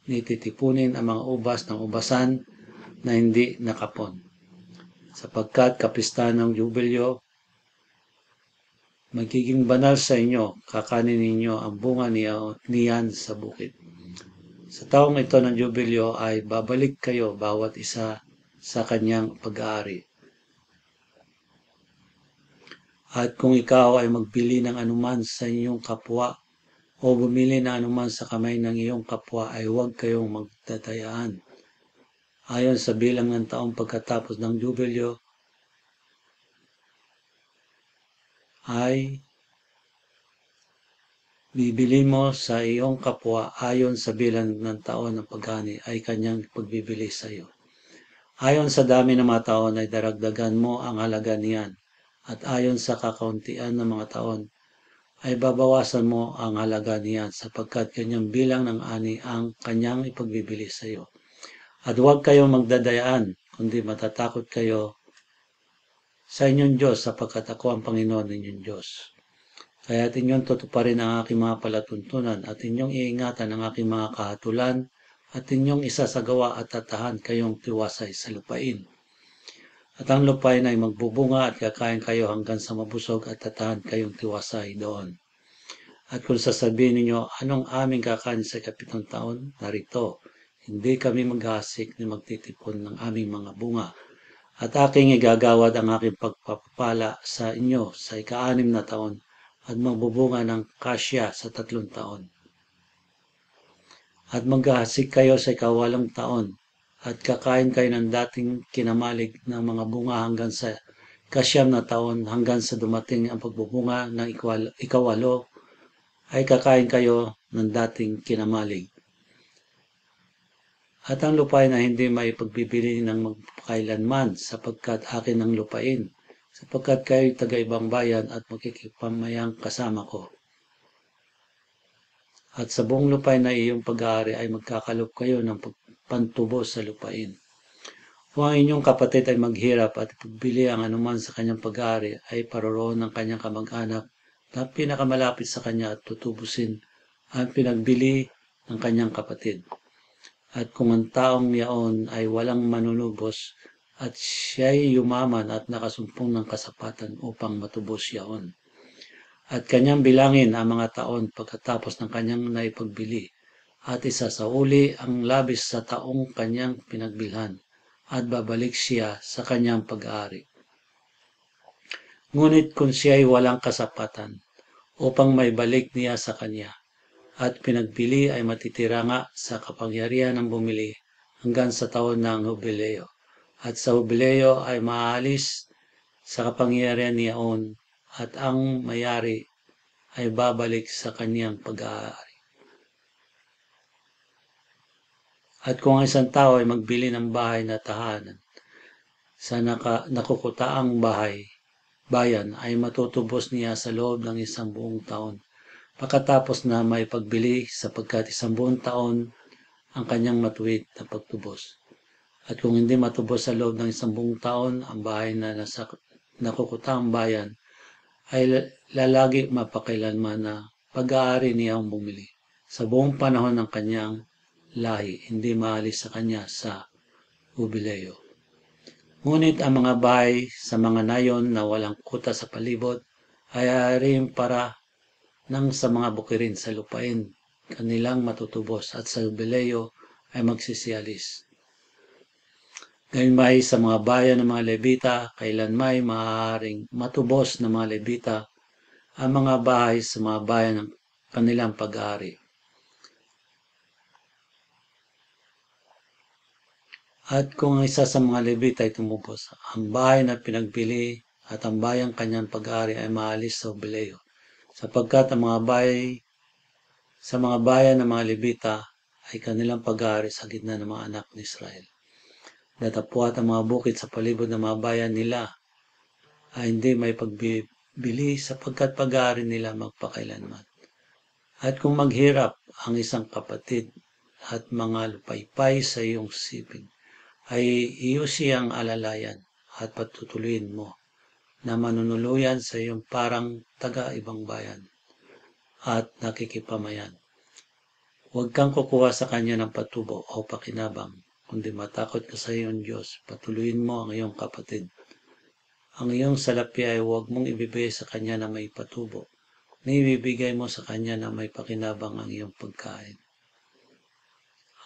ni titipunin ang mga ubas ng ubasan na hindi nakapon. Sapagkat kapista ng jubilyo, magiging banal sa inyo, kakanin ninyo ang bunga niyan sa bukid. Sa taong ito ng jubilyo ay babalik kayo bawat isa sa kanyang pag-aari. At kung ikaw ay magbili ng anuman sa inyong kapwa o bumili ng anuman sa kamay ng iyong kapwa ay huwag kayong magdadayaan. Ayon sa bilang ng taong pagkatapos ng jubilyo ay bibili mo sa iyong kapwa ayon sa bilang ng taon ng paghani ay kanyang pagbibili sa iyo. Ayon sa dami ng mga taon ay daragdagan mo ang halaga niyan, at ayon sa kakauntian ng mga taon ay babawasan mo ang halaga niyan sapagkat kanyang bilang ng ani ang kanyang ipagbibili sa iyo. At huwag kayong magdadayaan, kundi matatakot kayo sa inyong Diyos sapagkat ako ang Panginoon ninyong Diyos. Kaya't inyong tutuparin ang aking mga palatuntunan at inyong iingatan ang aking mga kahatulan at inyong isasagawa at tatahan kayong tiwasay sa lupain. At ang lupain ay magbubunga at kakain kayo hanggang sa mabusog at tatahan kayong tiwasay doon. At kung sasabihin ninyo, anong aming kakain sa ikapitong taon? Narito, hindi kami maghasik ni magtitipon ng aming mga bunga. At aking igagawad ang aking pagpapala sa inyo sa ika-6 na taon at magbubunga ng kasya sa 3 taon. At maghahasik kayo sa ika-8 taon at kakain kayo ng dating kinamalig ng mga bunga hanggang sa ika-9 na taon hanggang sa dumating ang pagbubunga ng ika-8 ay kakain kayo ng dating kinamalig. At ang lupain ay hindi may pagbibili ng magpakailanman sapagkat akin ang lupain, sapagkat kayo'y taga-ibang bayan at makikipamayang kasama ko. At sa buong lupain na iyong pag-aari ay magkakalop kayo ng pantubos sa lupain. Kung ang inyong kapatid ay maghirap at pagbili ang anuman sa kanyang pag-aari ay paroroon ng kanyang kamag-anak na pinakamalapit sa kanya at tutubusin ang pinagbili ng kanyang kapatid. At kung ang taong yaon ay walang manunubos at siya'y yumaman at nakasumpong ng kasapatan upang matubos yaon. At kanyang bilangin ang mga taon pagkatapos ng kanyang naipagbili at isasauli ang labis sa taong kanyang pinagbilhan at babalik siya sa kanyang pag-aari. Ngunit kung siya'y walang kasapatan upang may balik niya sa kanya at pinagbili ay matitira nga sa kapangyarihan ng bumili hanggang sa taon ng Hubileo. At sa Hubileo ay maalis sa kapangyarihan niyaon at ang mayari ay babalik sa kanyang pag-aari. At kung ang isang tao ay magbili ng bahay na tahanan sa nakukutaang bayan ay matutubos niya sa loob ng 1 buong taon. Pagkatapos na may pagbili sapagkat 1 buong taon ang kanyang matuwid na pagtubos. At kung hindi matubos sa loob ng 1 buong taon ang bahay na nasa nakukutaang bayan ay lalagi mapakailanman na pag-aari niya ang bumili. Sa buong panahon ng kanyang lahi, hindi maalis sa kanya sa Hubileo. Ngunit ang mga bahay sa mga nayon na walang kuta sa palibot ay aaring para nang sa mga bukirin sa lupain kanilang matutubos at sa Hubileo ay magsisialis. Gayunmay sa mga bayan ng mga Levita, kailanmay maaaring matubos ng mga Levita ang mga bahay sa mga bayan ng kanilang pag-aari. At kung ang isa sa mga Levita ay tumubos, ang bahay na pinagbili at ang bayang kanyang pag-aari ay maalis sa Hubileo, sapagkat ang mga bahay sa mga bayan ng mga Levita ay kanilang pag-aari sa gitna ng mga anak ni Israel. Datapwat ang mga bukid sa palibot ng mga bayan nila ay hindi may pagbibili sapagkat pag-aari nila magpakailanman. At kung maghirap ang isang kapatid at mga lupaypay sa iyong siping, ay iyo siyang alalayan at patutuloyin mo na manunuluyan sa iyong parang taga-ibang bayan at nakikipamayan. Huwag kang kukuha sa kanya ng patubo o pakinabang, kundi matakot ka sa iyong Diyos, patuloyin mo ang iyong kapatid. Ang iyong salapi ay huwag mong ibibigay sa kanya na may patubo, ni ibibigay mo sa kanya na may pakinabang ang iyong pagkain.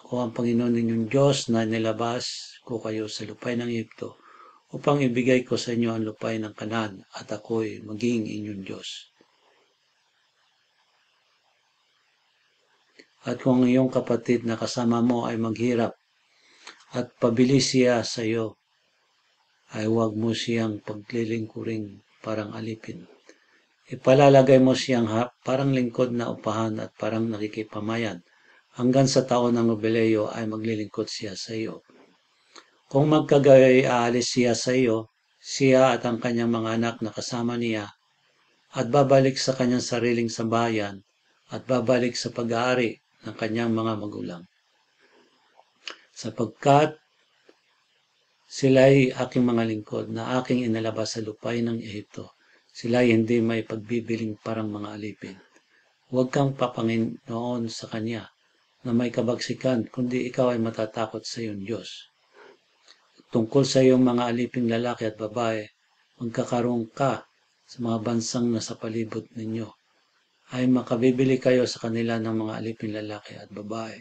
Ako ang Panginoon ninyong Diyos na nilabas ko kayo sa lupay ng Egypto upang ibigay ko sa inyo ang lupay ng Kanaan at ako'y maging inyong Diyos. At kung ang iyong kapatid na kasama mo ay maghirap at pabili siya sa iyo, ay huwag mo siyang paglilingkuring parang alipin. Ipalalagay mo siyang parang lingkod na upahan at parang nakikipamayan. Hanggang sa taon ng Hubileo ay maglilingkod siya sa iyo. Kung magkagayoy aalis siya sa iyo, siya at ang kanyang mga anak na kasama niya, at babalik sa kanyang sariling sambahayan, at babalik sa pag-aari ng kanyang mga magulang. Sapagkat Sila'y aking mga lingkod na aking inalabas sa lupain ng Ehipto. Sila'y hindi may pagbibiling parang mga alipin. Huwag kang papanginoon sa kanya na may kabagsikan, kundi ikaw ay matatakot sa iyong Diyos. Tungkol sa iyong mga aliping lalaki at babae, magkakaroon ka sa mga bansang nasa palibot ninyo, ay makabibili kayo sa kanila ng mga aliping lalaki at babae.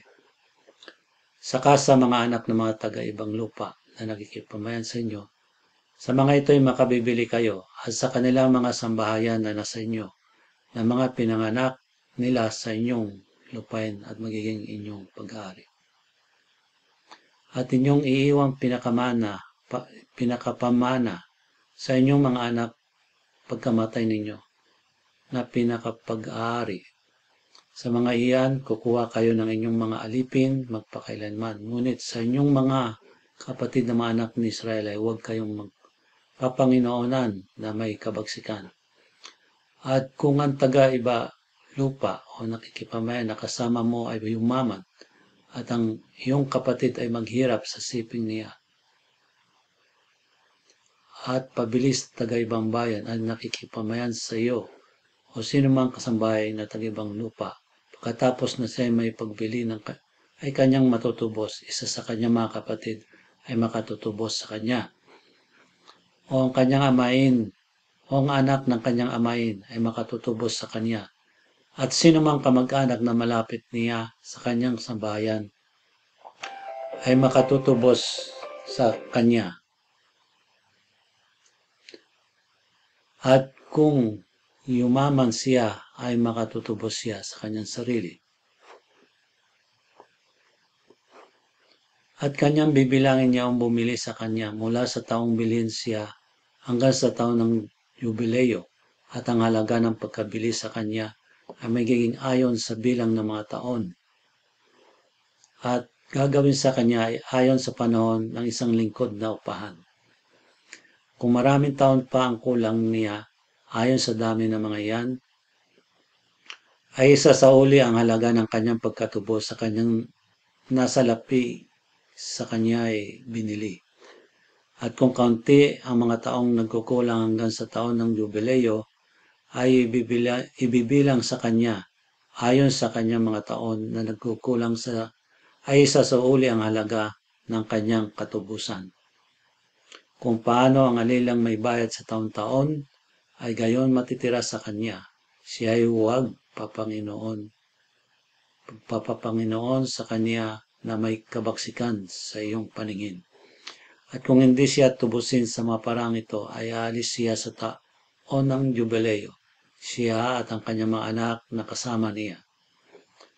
Saka sa mga anak ng mga taga-ibang lupa na nakikipamayan sa inyo, sa mga ito'y makabibili kayo at sa kanilang mga sambahayan na nasa inyo, na mga pinanganak nila sa inyong lupain at magiging inyong pag-aari. At inyong iiwang pinakapamana sa inyong mga anak pagkamatay ninyo na pinakapag-aari. Sa mga iyan, kukuha kayo ng inyong mga alipin magpakailanman. Ngunit sa inyong mga kapatid na mga anak ni Israel ay huwag kayong magpapanginoonan na may kabagsikan. At kung ang taga-iba lupa o nakikipamayan na kasama mo ay yumaman at ang iyong kapatid ay maghirap sa siping niya at pabilis taga-ibang bayan ay nakikipamayan sa iyo o sino mang kasambahay na taga-ibang lupa, pagkatapos na siya may pagbili ay kanyang matutubos, isa sa kanyang mga kapatid ay makatutubos sa kanya. O ang kanyang amain o ang anak ng kanyang amain ay makatutubos sa kanya. At sino mang kamag-anak na malapit niya sa kanyang sambahayan ay makatutubos sa kanya. At kung yumaman siya ay makatutubos siya sa kanyang sarili. At kanyang bibilangin niya ang bumili sa kanya mula sa taong bilhin siya hanggang sa taon ng jubileo, at ang halaga ng pagkabili sa kanya ay magiging ayon sa bilang ng mga taon. At gagawin sa kanya ay ayon sa panahon ng isang lingkod na upahan. Kung maraming taon pa ang kulang niya, ayon sa dami ng mga iyan, ay isasauli ang halaga ng kanyang pagkatubos sa kanyang nasa lapi sa kanya ay binili. At kung kaunti ang mga taong nagkukulang hanggang sa taon ng jubileo, ay ibibilang sa kanya ayon sa kanyang mga taon na nagkukulang ay isasauli ang halaga ng kanyang katubusan. Kung paano ang alilang may bayad sa taon-taon, ay gayon matitira sa kanya. Siya ay huwag papapanginoon sa kanya na may kabaksikan sa iyong paningin. At kung hindi siya tubusin sa mga parang ito, ay aalis siya sa taon ng jubileo, siya at ang kanyang mga anak na kasama niya.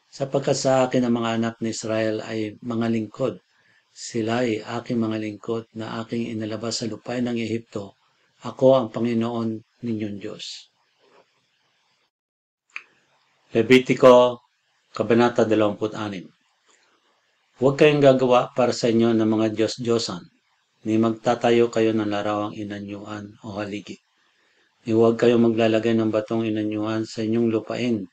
Sapagkat sa akin ang mga anak ni Israel ay mga lingkod, sila ay aking mga lingkod na aking inalabas sa lupain ng Ehipto. Ako ang Panginoon ninyong Diyos. Levitiko, Kabanata 26. Huwag kayong gagawa para sa inyo ng mga Diyos-Diyosan, ni magtatayo kayo ng larawang inanyuan o haligi. Ni huwag kayong maglalagay ng batong inanyuan sa inyong lupain,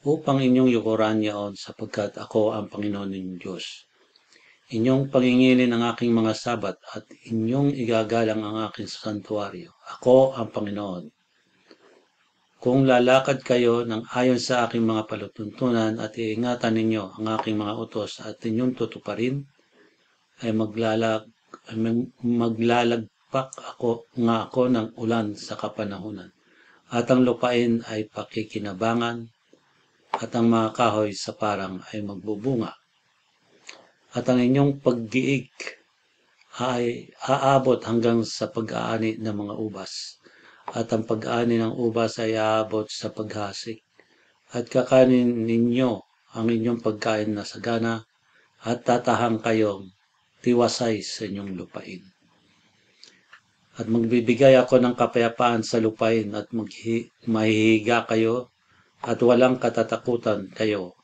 upang inyong yukuran yaon, sapagkat ako ang Panginoon ninyong Diyos. Inyong pangingilin ang aking mga sabat at inyong igagalang ang aking santuaryo. Ako ang Panginoon. Kung lalakad kayo ng ayon sa aking mga palutuntunan at iingatan ninyo ang aking mga utos at inyong tutuparin, ay maglalagpak ako ng ulan sa kapanahunan, at ang lupain ay pakikinabangan, at ang mga kahoy sa parang ay magbubunga. At ang inyong paggiig ay aabot hanggang sa pag-aani ng mga ubas. At ang pag-aani ng ubas ay aabot sa paghasik. At kakanin ninyo ang inyong pagkain na sagana, at tatahang kayong tiwasay sa inyong lupain. At magbibigay ako ng kapayapaan sa lupain, at mahihiga kayo at walang katatakutan kayo.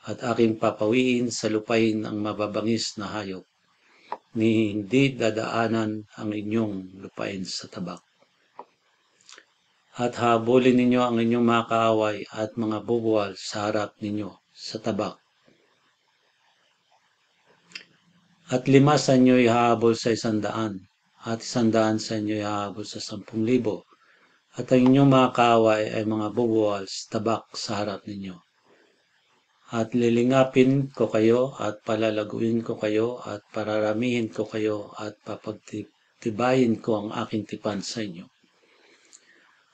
At aking papawiin sa lupain ang mababangis na hayop, ni hindi dadaanan ang inyong lupain sa tabak. At habulin ninyo ang inyong mga kaaway at mga bubuwal sa harap ninyo sa tabak. At 5 sa inyo ihahabol sa 100, at 100 sa inyo ihahabol sa 10,000. At ang inyong mga kaaway ay mga bubuwal sa tabak sa harap ninyo. At lilingapin ko kayo at palalaguin ko kayo at pararamihin ko kayo at papagtibayin ko ang aking tipan sa inyo.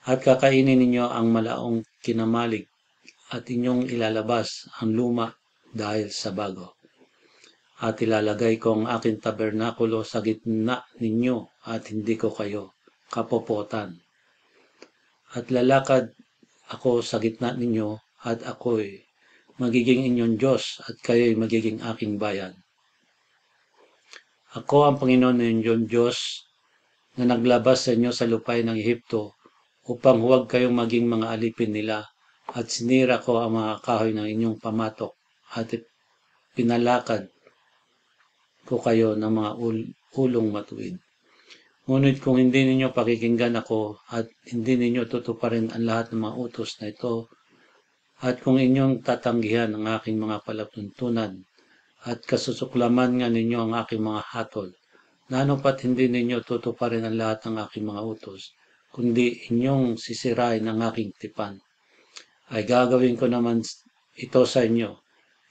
At kakainin ninyo ang malaong kinamalig at inyong ilalabas ang luma dahil sa bago. At ilalagay ko ang aking tabernakulo sa gitna ninyo at hindi ko kayo kapopotan. At lalakad ako sa gitna ninyo at ako'y magiging inyong Diyos at kayo'y magiging aking bayan. Ako ang Panginoon na inyong Diyos na naglabas sa inyo sa lupain ng Ehipto upang huwag kayong maging mga alipin nila, at sinira ko ang mga kahoy ng inyong pamatok at pinalakad ko kayo ng mga ulong matuwid. Ngunit kung hindi ninyo pakikinggan ako at hindi ninyo tutuparin ang lahat ng mga utos na ito, at kung inyong tatanggihan ang aking mga palatuntunan at kasusuklaman nga ninyo ang aking mga hatol, na ano pat hindi ninyo tutuparin ang lahat ng aking mga utos, kundi inyong sisirain ang aking tipan, ay gagawin ko naman ito sa inyo.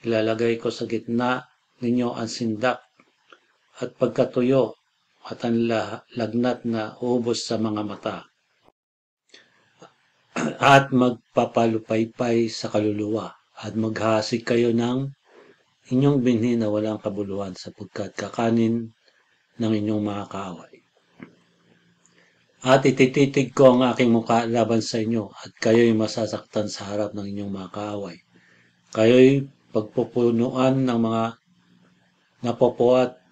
Ilalagay ko sa gitna ninyo ang sindak at pagkatuyo at ang lagnat na ubos sa mga mata, at magpapalupaypay sa kaluluwa, at maghasik kayo ng inyong binhi na walang kabuluhan sapagkat kakanin ng inyong mga kaaway. At itititig ko ang aking mukha laban sa inyo at kayo'y masasaktan sa harap ng inyong mga kaaway. Kayo'y pagpupunuan ng mga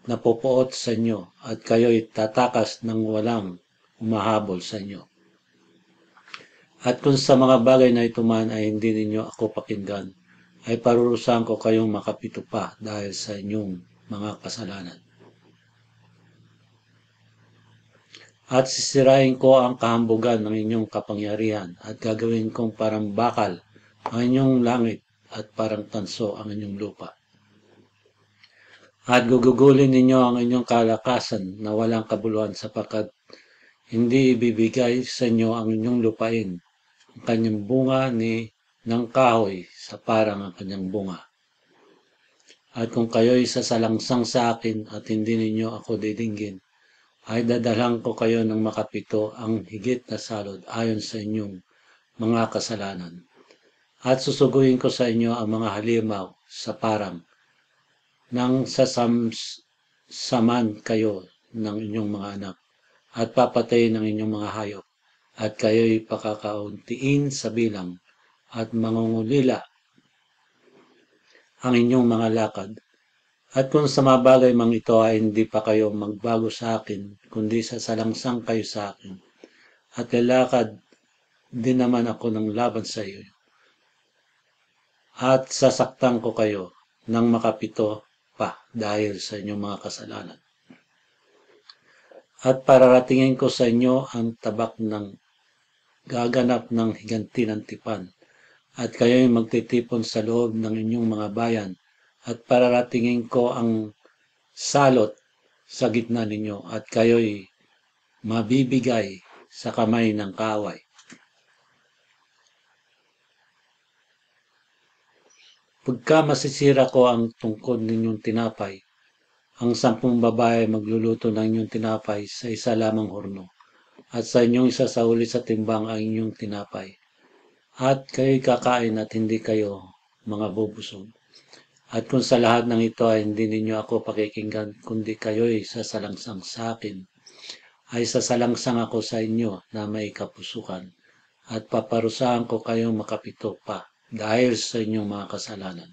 napopoot sa inyo at kayo'y tatakas ng walang umahabol sa inyo. At kung sa mga bagay na ito man ay hindi ninyo ako pakinggan, ay parurusahan ko kayong makapito pa dahil sa inyong mga kasalanan. At sisirain ko ang kahambugan ng inyong kapangyarihan at gagawin kong parang bakal ang inyong langit at parang tanso ang inyong lupa. At gugugulin ninyo ang inyong kalakasan na walang kabuluhan sapagkat hindi ibibigay sa inyo ang inyong lupain, ang kanyang bunga ng kahoy sa parang ang kanyang bunga. At kung kayo'y sasalangsang sa akin at hindi ninyo ako didinggin, ay dadalhan ko kayo ng makapito ang higit na salod ayon sa inyong mga kasalanan. At susuguin ko sa inyo ang mga halimaw sa parang nang saman kayo ng inyong mga anak at papatayin ng inyong mga hayop at kayo'y pakakauntiin sa bilang at mangungulila ang inyong mga lakad. At kung sa mga bagay mang ito ay hindi pa kayo magbago sa akin, kundi sasalangsang kayo sa akin, at lalakad din naman ako ng laban sa iyo, at sasaktan ko kayo ng makapito pa dahil sa inyong mga kasalanan. At pararatingin ko sa inyo ang tabak ng gaganap ng higanti ng tipan, at kayo'y magtitipon sa loob ng inyong mga bayan, at pararatingin ko ang salot sa gitna ninyo at kayo'y mabibigay sa kamay ng kaaway. Pagka masisira ko ang tungkod ninyong tinapay, ang 10 babae magluluto ng inyong tinapay sa isa lamang horno, at sa inyong isa sa uli sa timbang ang inyong tinapay. At kayo'y kakain at hindi kayo mga bubusog. At kung sa lahat ng ito ay hindi ninyo ako pakikinggan, kundi kayo'y sasalangsang sa akin, ay sasalangsang ako sa inyo na may kapusukan, at paparusahan ko kayong makapito pa dahil sa inyong mga kasalanan.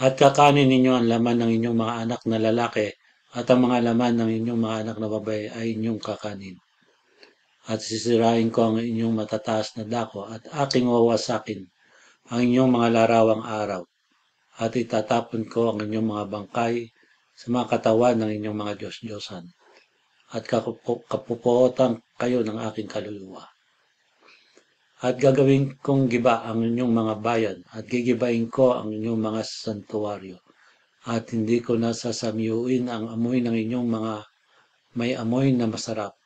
At kakanin ninyo ang laman ng inyong mga anak na lalaki, at ang mga laman ng inyong mga anak na babae ay inyong kakanin. At sisirain ko ang inyong matataas na dako at aking wawasakin ang inyong mga larawang araw, at itatapon ko ang inyong mga bangkay sa mga katawan ng inyong mga Diyos-Diyosan, at kapupuotan kayo ng aking kaluluwa. At gagawin kong giba ang inyong mga bayan, at gigibain ko ang inyong mga santuwaryo, at hindi ko na sasamyuin ang amoy ng inyong mga may amoy na masarap,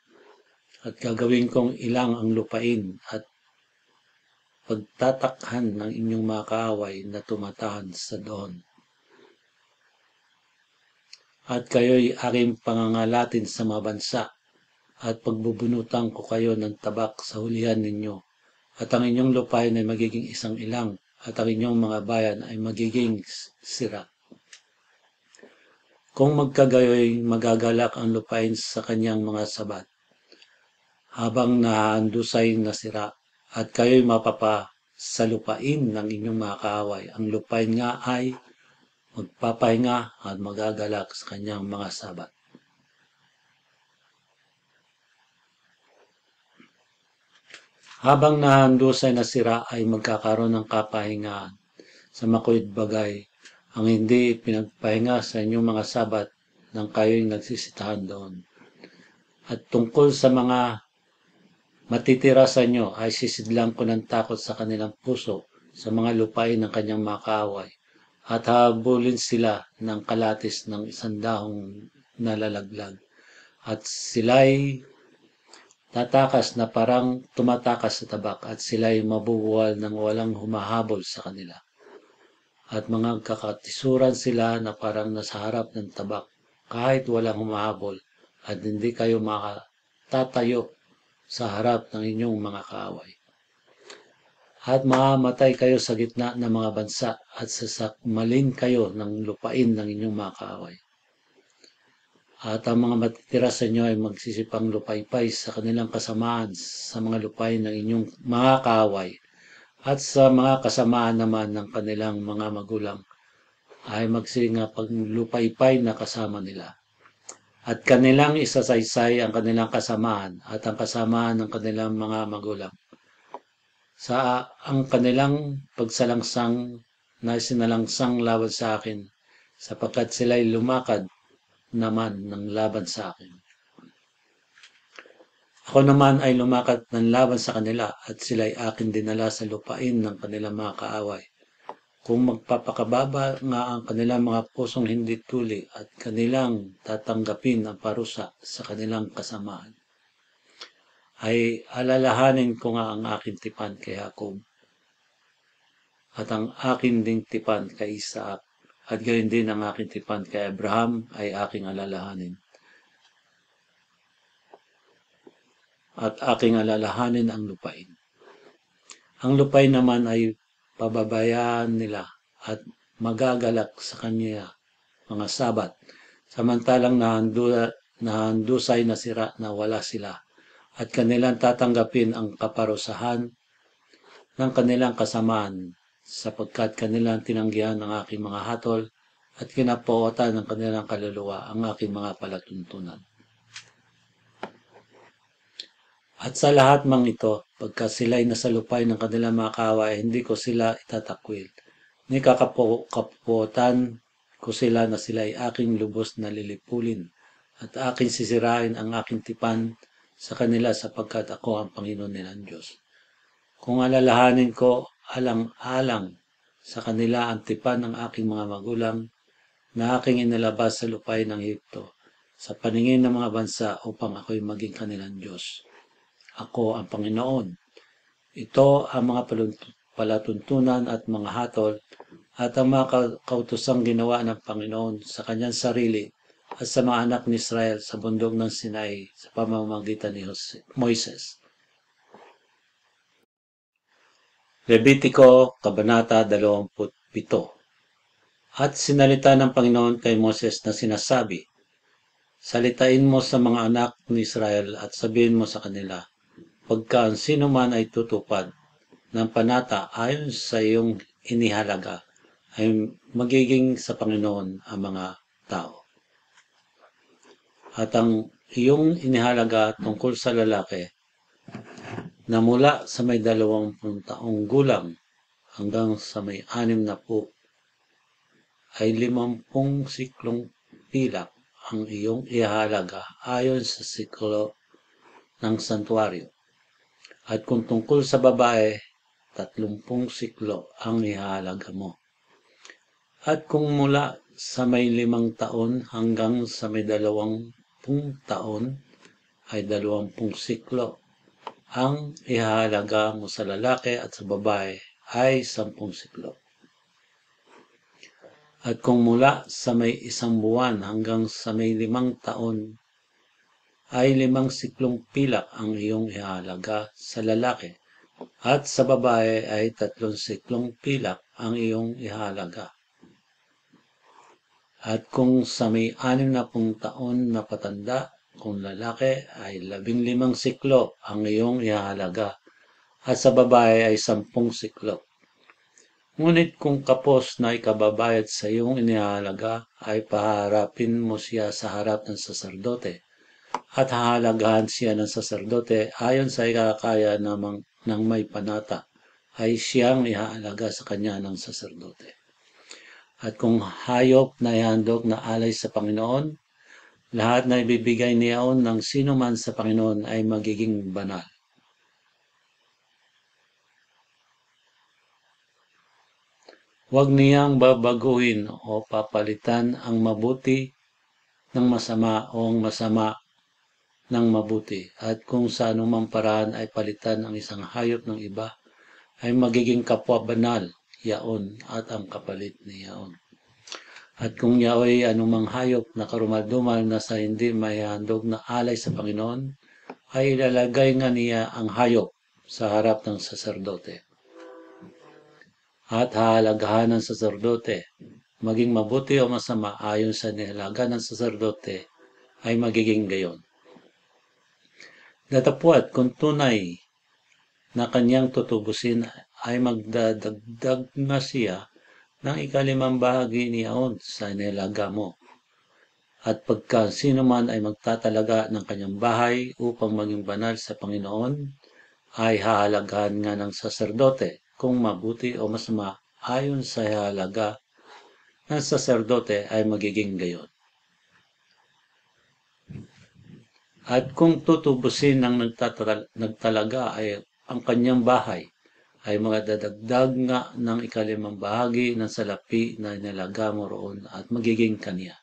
at gagawin kong ilang ang lupain at pagtatakhan ng inyong mga kaaway na tumatahan sa doon. At kayo'y aking pangangalatin sa mga bansa, at pagbubunutan ko kayo ng tabak sa hulihan ninyo, at ang inyong lupain ay magiging isang ilang, at ang inyong mga bayan ay magiging sira. Kung magkagayoy, magagalak ang lupain sa kanyang mga sabat, habang nahandusay na sira, at kayo'y mapapa sa lupain ng inyong mga kaaway. Ang lupain nga ay magpapahinga at magagalak sa kanyang mga sabat. Habang nahandusay na sira ay magkakaroon ng kapahingaan sa makulit bagay ang hindi pinagpahinga sa inyong mga sabat nang kayo'y nagsisitahan doon. At tungkol sa mga matitira sa inyo ay sisidlang ko ng takot sa kanilang puso sa mga lupain ng kanyang mga kaaway, at habulin sila ng kalatis ng isang dahong nalalaglag, at sila'y tatakas na parang tumatakas sa tabak, at sila'y mabubuwal ng walang humahabol sa kanila. At mga kakatisuran sila na parang nasa harap ng tabak kahit walang humahabol, at hindi kayo makatatayo sa harap ng inyong mga kaaway. At mamamatay kayo sa gitna ng mga bansa, at sasakmalin kayo ng lupain ng inyong mga kaaway. At ang mga matitira sa inyo ay magsisipang lupaypay sa kanilang kasamaan sa mga lupain ng inyong mga kaaway, at sa mga kasamaan naman ng kanilang mga magulang ay magsingapang lupaypay na kasama nila. At kanilang isasaysay ang kanilang kasamaan at ang kasamaan ng kanilang mga magulang sa ang kanilang pagsalangsang na sinalangsang laban sa akin, sapagkat sila'y lumakad naman ng laban sa akin. Ako naman ay lumakad ng laban sa kanila, at sila'y akin dinala sa lupain ng kanilang mga kaaway. Kung magpapakababa nga ang kanilang mga pusong hindi tuli, at kanilang tatanggapin ang parusa sa kanilang kasamaan, ay alalahanin ko nga ang aking tipan kay Jacob, at ang aking ding tipan kay Isaac, at gayon din ang aking tipan kay Abraham ay aking alalahanin. At aking alalahanin ang lupain. Ang lupain naman ay pababayaan nila at magagalak sa kanya mga sabat, samantalang nahandusay na sira na wala sila, at kanilang tatanggapin ang kaparusahan ng kanilang kasamaan, sapagkat kanilang tinanggihan ang aking mga hatol, at kinapootan ng kanilang kaluluwa ang aking mga palatuntunan. At sa lahat mang ito, pagka sila'y nasa lupay ng kanilang mga kaaway, hindi ko sila itatakwil. Ni kakapuotan ko sila na sila'y aking lubos na lilipulin, at aking sisirain ang aking tipan sa kanila, sapagkat ako ang Panginoon nilang Diyos. Kung alalahanin ko alang-alang sa kanila ang tipan ng aking mga magulang na aking inilabas sa lupay ng Ehipto, sa paningin ng mga bansa, upang ako'y maging kanilang Diyos. Ako ang Panginoon. Ito ang mga palatuntunan at mga hatol at ang mga kautosang ginawa ng Panginoon sa kanyang sarili at sa mga anak ni Israel sa bundok ng Sinai sa pamamagitan ni Moises. Levitiko, Kabanata 27. At sinalita ng Panginoon kay Moses na sinasabi, salitain mo sa mga anak ni Israel at sabihin mo sa kanila, pagka ang sino man ay tutupad ng panata ayon sa iyong inihalaga, ay magiging sa Panginoon ang mga tao. At ang iyong inihalaga tungkol sa lalaki na mula sa may 20 taong gulang hanggang sa may 60 ay 50 siklong pilak ang iyong ihalaga ayon sa siklo ng santuario. At kung tungkol sa babae, 30 siklo ang ihalaga mo. At kung mula sa may 5 taon hanggang sa may 20 taon ay 20 siklo. Ang ihahalaga mo sa lalaki at sa babae ay 10 siklo. At kung mula sa may 1 buwan hanggang sa may 5 taon ay 5 siklong pilak ang iyong ihahalaga sa lalaki at sa babae ay 3 siklong pilak ang iyong ihahalaga. At kung sa may 60 taon na patanda, kung lalaki ay 15 siklo ang iyong ihahalaga at sa babae ay 10 siklo. Ngunit kung kapos na ikababayad sa iyong inihalaga ay paharapin mo siya sa harap ng saserdote at hahalagahan siya ng saserdote ayon sa ikakaya ng may panata ay siyang ihahalaga sa kanya ng saserdote. At kung hayop na ihandog na alay sa Panginoon, lahat na ibibigay niyaon ng sino man sa Panginoon ay magiging banal. Huwag niyang babaguhin o papalitan ang mabuti ng masama o ang masama ng mabuti. At kung sa anumang paraan ay palitan ang isang hayop ng iba, ay magiging kapwa banal yaon at ang kapalit niyaon. At kung yaoy anumang hayop na karumal-dumal na sa hindi maihandog na alay sa Panginoon, ay ilalagay nga niya ang hayop sa harap ng saserdote. At hahalagahan ng saserdote, maging mabuti o masama ayon sa nihalaga ng saserdote, ay magiging gayon. Datapwat kung tunay na kanyang tutubusin ay magdadagdag na siya ng 5 bahagi niyaon sa nihalaga mo. At pagka sino man ay magtatalaga ng kanyang bahay upang maging banal sa Panginoon, ay hahalagahan nga ng saserdote kung mabuti o masama ayon sa halaga ng saserdote ay magiging gayon. At kung tutubusin ng nagtalaga ay ang kanyang bahay, ay magdadagdag nga ng 5 bahagi ng salapi na inalaga mo roon at magiging kanya.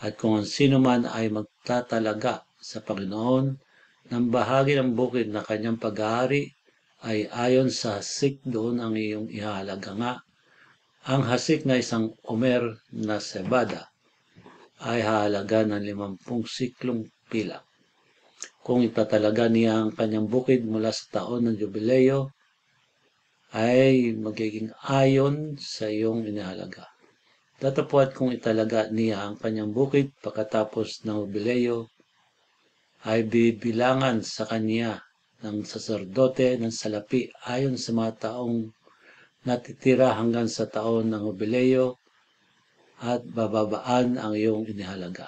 At kung ang sino man ay magtatalaga sa Panginoon ng bahagi ng bukid na kanyang pag-aari, ay ayon sa hasik doon ang iyong ihahalaga nga. Ang hasik na 1 omer na cebada ay hahalaga ng 50 siklong pilak. Kung itatalaga niya ang kanyang bukid mula sa taon ng jubileo, ay magiging ayon sa iyong inihalaga. Datapwat kung italaga niya ang kanyang bukid pagkatapos ng jubileo, ay bibilangan sa kanya ng saserdote ng salapi ayon sa mga taong natitira hanggang sa taon ng jubileo at bababaan ang iyong inihalaga.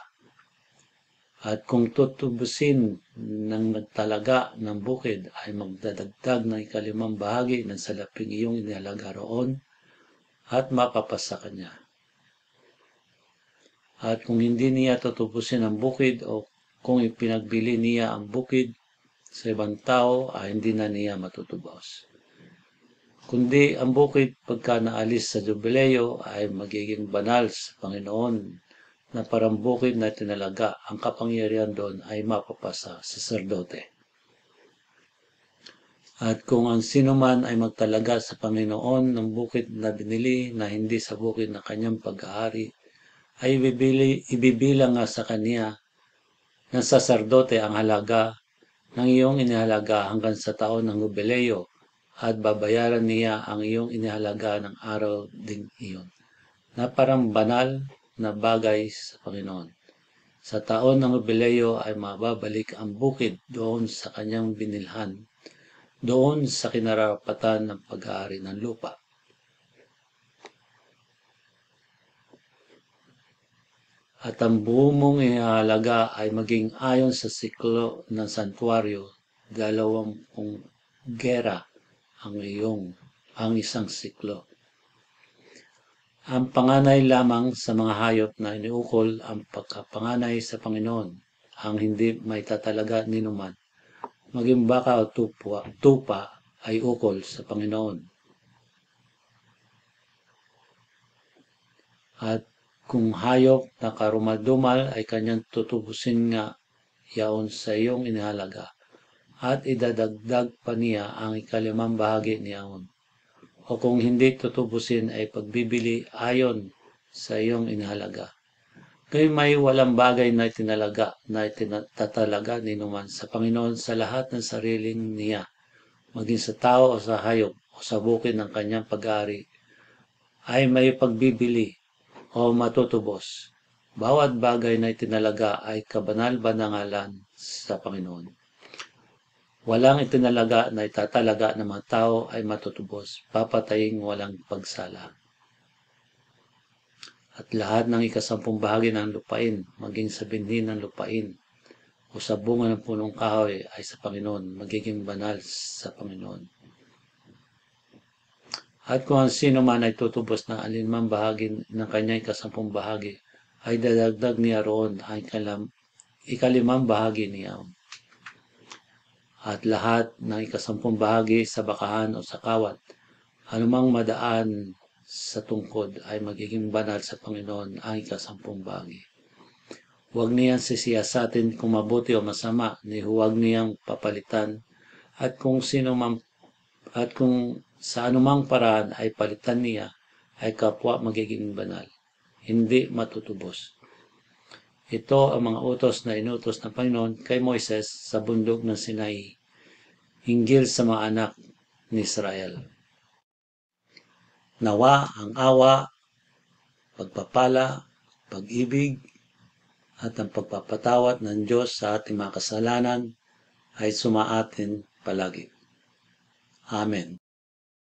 At kung tutubusin ng nagtalaga ng bukid ay magdadagdag ng 5 bahagi ng salaping iyong inihalaga roon at mapapasa kanya. At kung hindi niya tutubusin ang bukid o kung ipinagbili niya ang bukid sa ibang tao ay hindi na niya matutubos. Kundi ang bukid pagka naalis sa jubileo ay magiging banal sa Panginoon na parang bukid na tinalaga, ang kapangyarihan doon ay mapapasa sa saserdote. At kung ang sino man ay magtalaga sa Panginoon ng bukid na binili na hindi sa bukid na kanyang pag-aari, ay ibibilang nga sa kanya ng saserdote ang halaga ng iyong inihalaga hanggang sa taon ng jubileo at babayaran niya ang iyong inihalaga ng araw ding iyon na parang banal na bagay sa Panginoon. Sa taon ng jubileo ay mababalik ang bukid doon sa kanyang binilhan, doon sa kinarapatan ng pag-aari ng lupa. At ang buong mong ihahalaga ay maging ayon sa siklo ng santuario, 20 gera ang isang siklo. Ang panganay lamang sa mga hayop na iniukol ang pagkapanganay sa Panginoon, ang hindi maitatalaga ninuman, maging baka o tupa ay ukol sa Panginoon. At kung hayop na karumal-dumal ay kanyang tutubusin nga yaon sa iyong inihalaga, at idadagdag pa niya ang ikalimang bahagi niyaon. O kung hindi tutubusin ay pagbibili ayon sa iyong inihalaga. Kaya may walang bagay na itinalaga na itinatalaga ni numan sa Panginoon sa lahat ng sariling niya, maging sa tao o sa hayop o sa bukid ng kanyang pag-ari, ay may pagbibili o matutubos. Bawat bagay na itinalaga ay kabanal-banangalan sa Panginoon. Walang itinalaga na itatalaga ng mga tao ay matutubos, papataying walang pagsala. At lahat ng ikasampung bahagi ng lupain, maging sa binhi ng lupain, o sa bunga ng punong kahoy ay sa Panginoon, magiging banal sa Panginoon. At kung ang sino man ay tutubos ng alinmang bahagi ng kanyang ikasampung bahagi, ay dadagdag niya roon ang ikalimang bahagi niya. At lahat ng ikasampung bahagi sa bakahan o sa kawat, anumang madaan sa tungkod ay magiging banal sa Panginoon ang ikasampung bahagi. Huwag niyang sisiyasatin kung mabuti o masama, ni huwag niyang papalitan, at kung sa anumang paraan ay palitan niya, ay kapwa magiging banal, hindi matutubos. Ito ang mga utos na inutos ng Panginoon kay Moises sa bundok ng Sinai, hinggil sa mga anak ni Israel. Nawa ang awa, pagpapala, pag-ibig, at ang pagpapatawad ng Diyos sa ating mga kasalanan ay sumaatin palagi. Amen.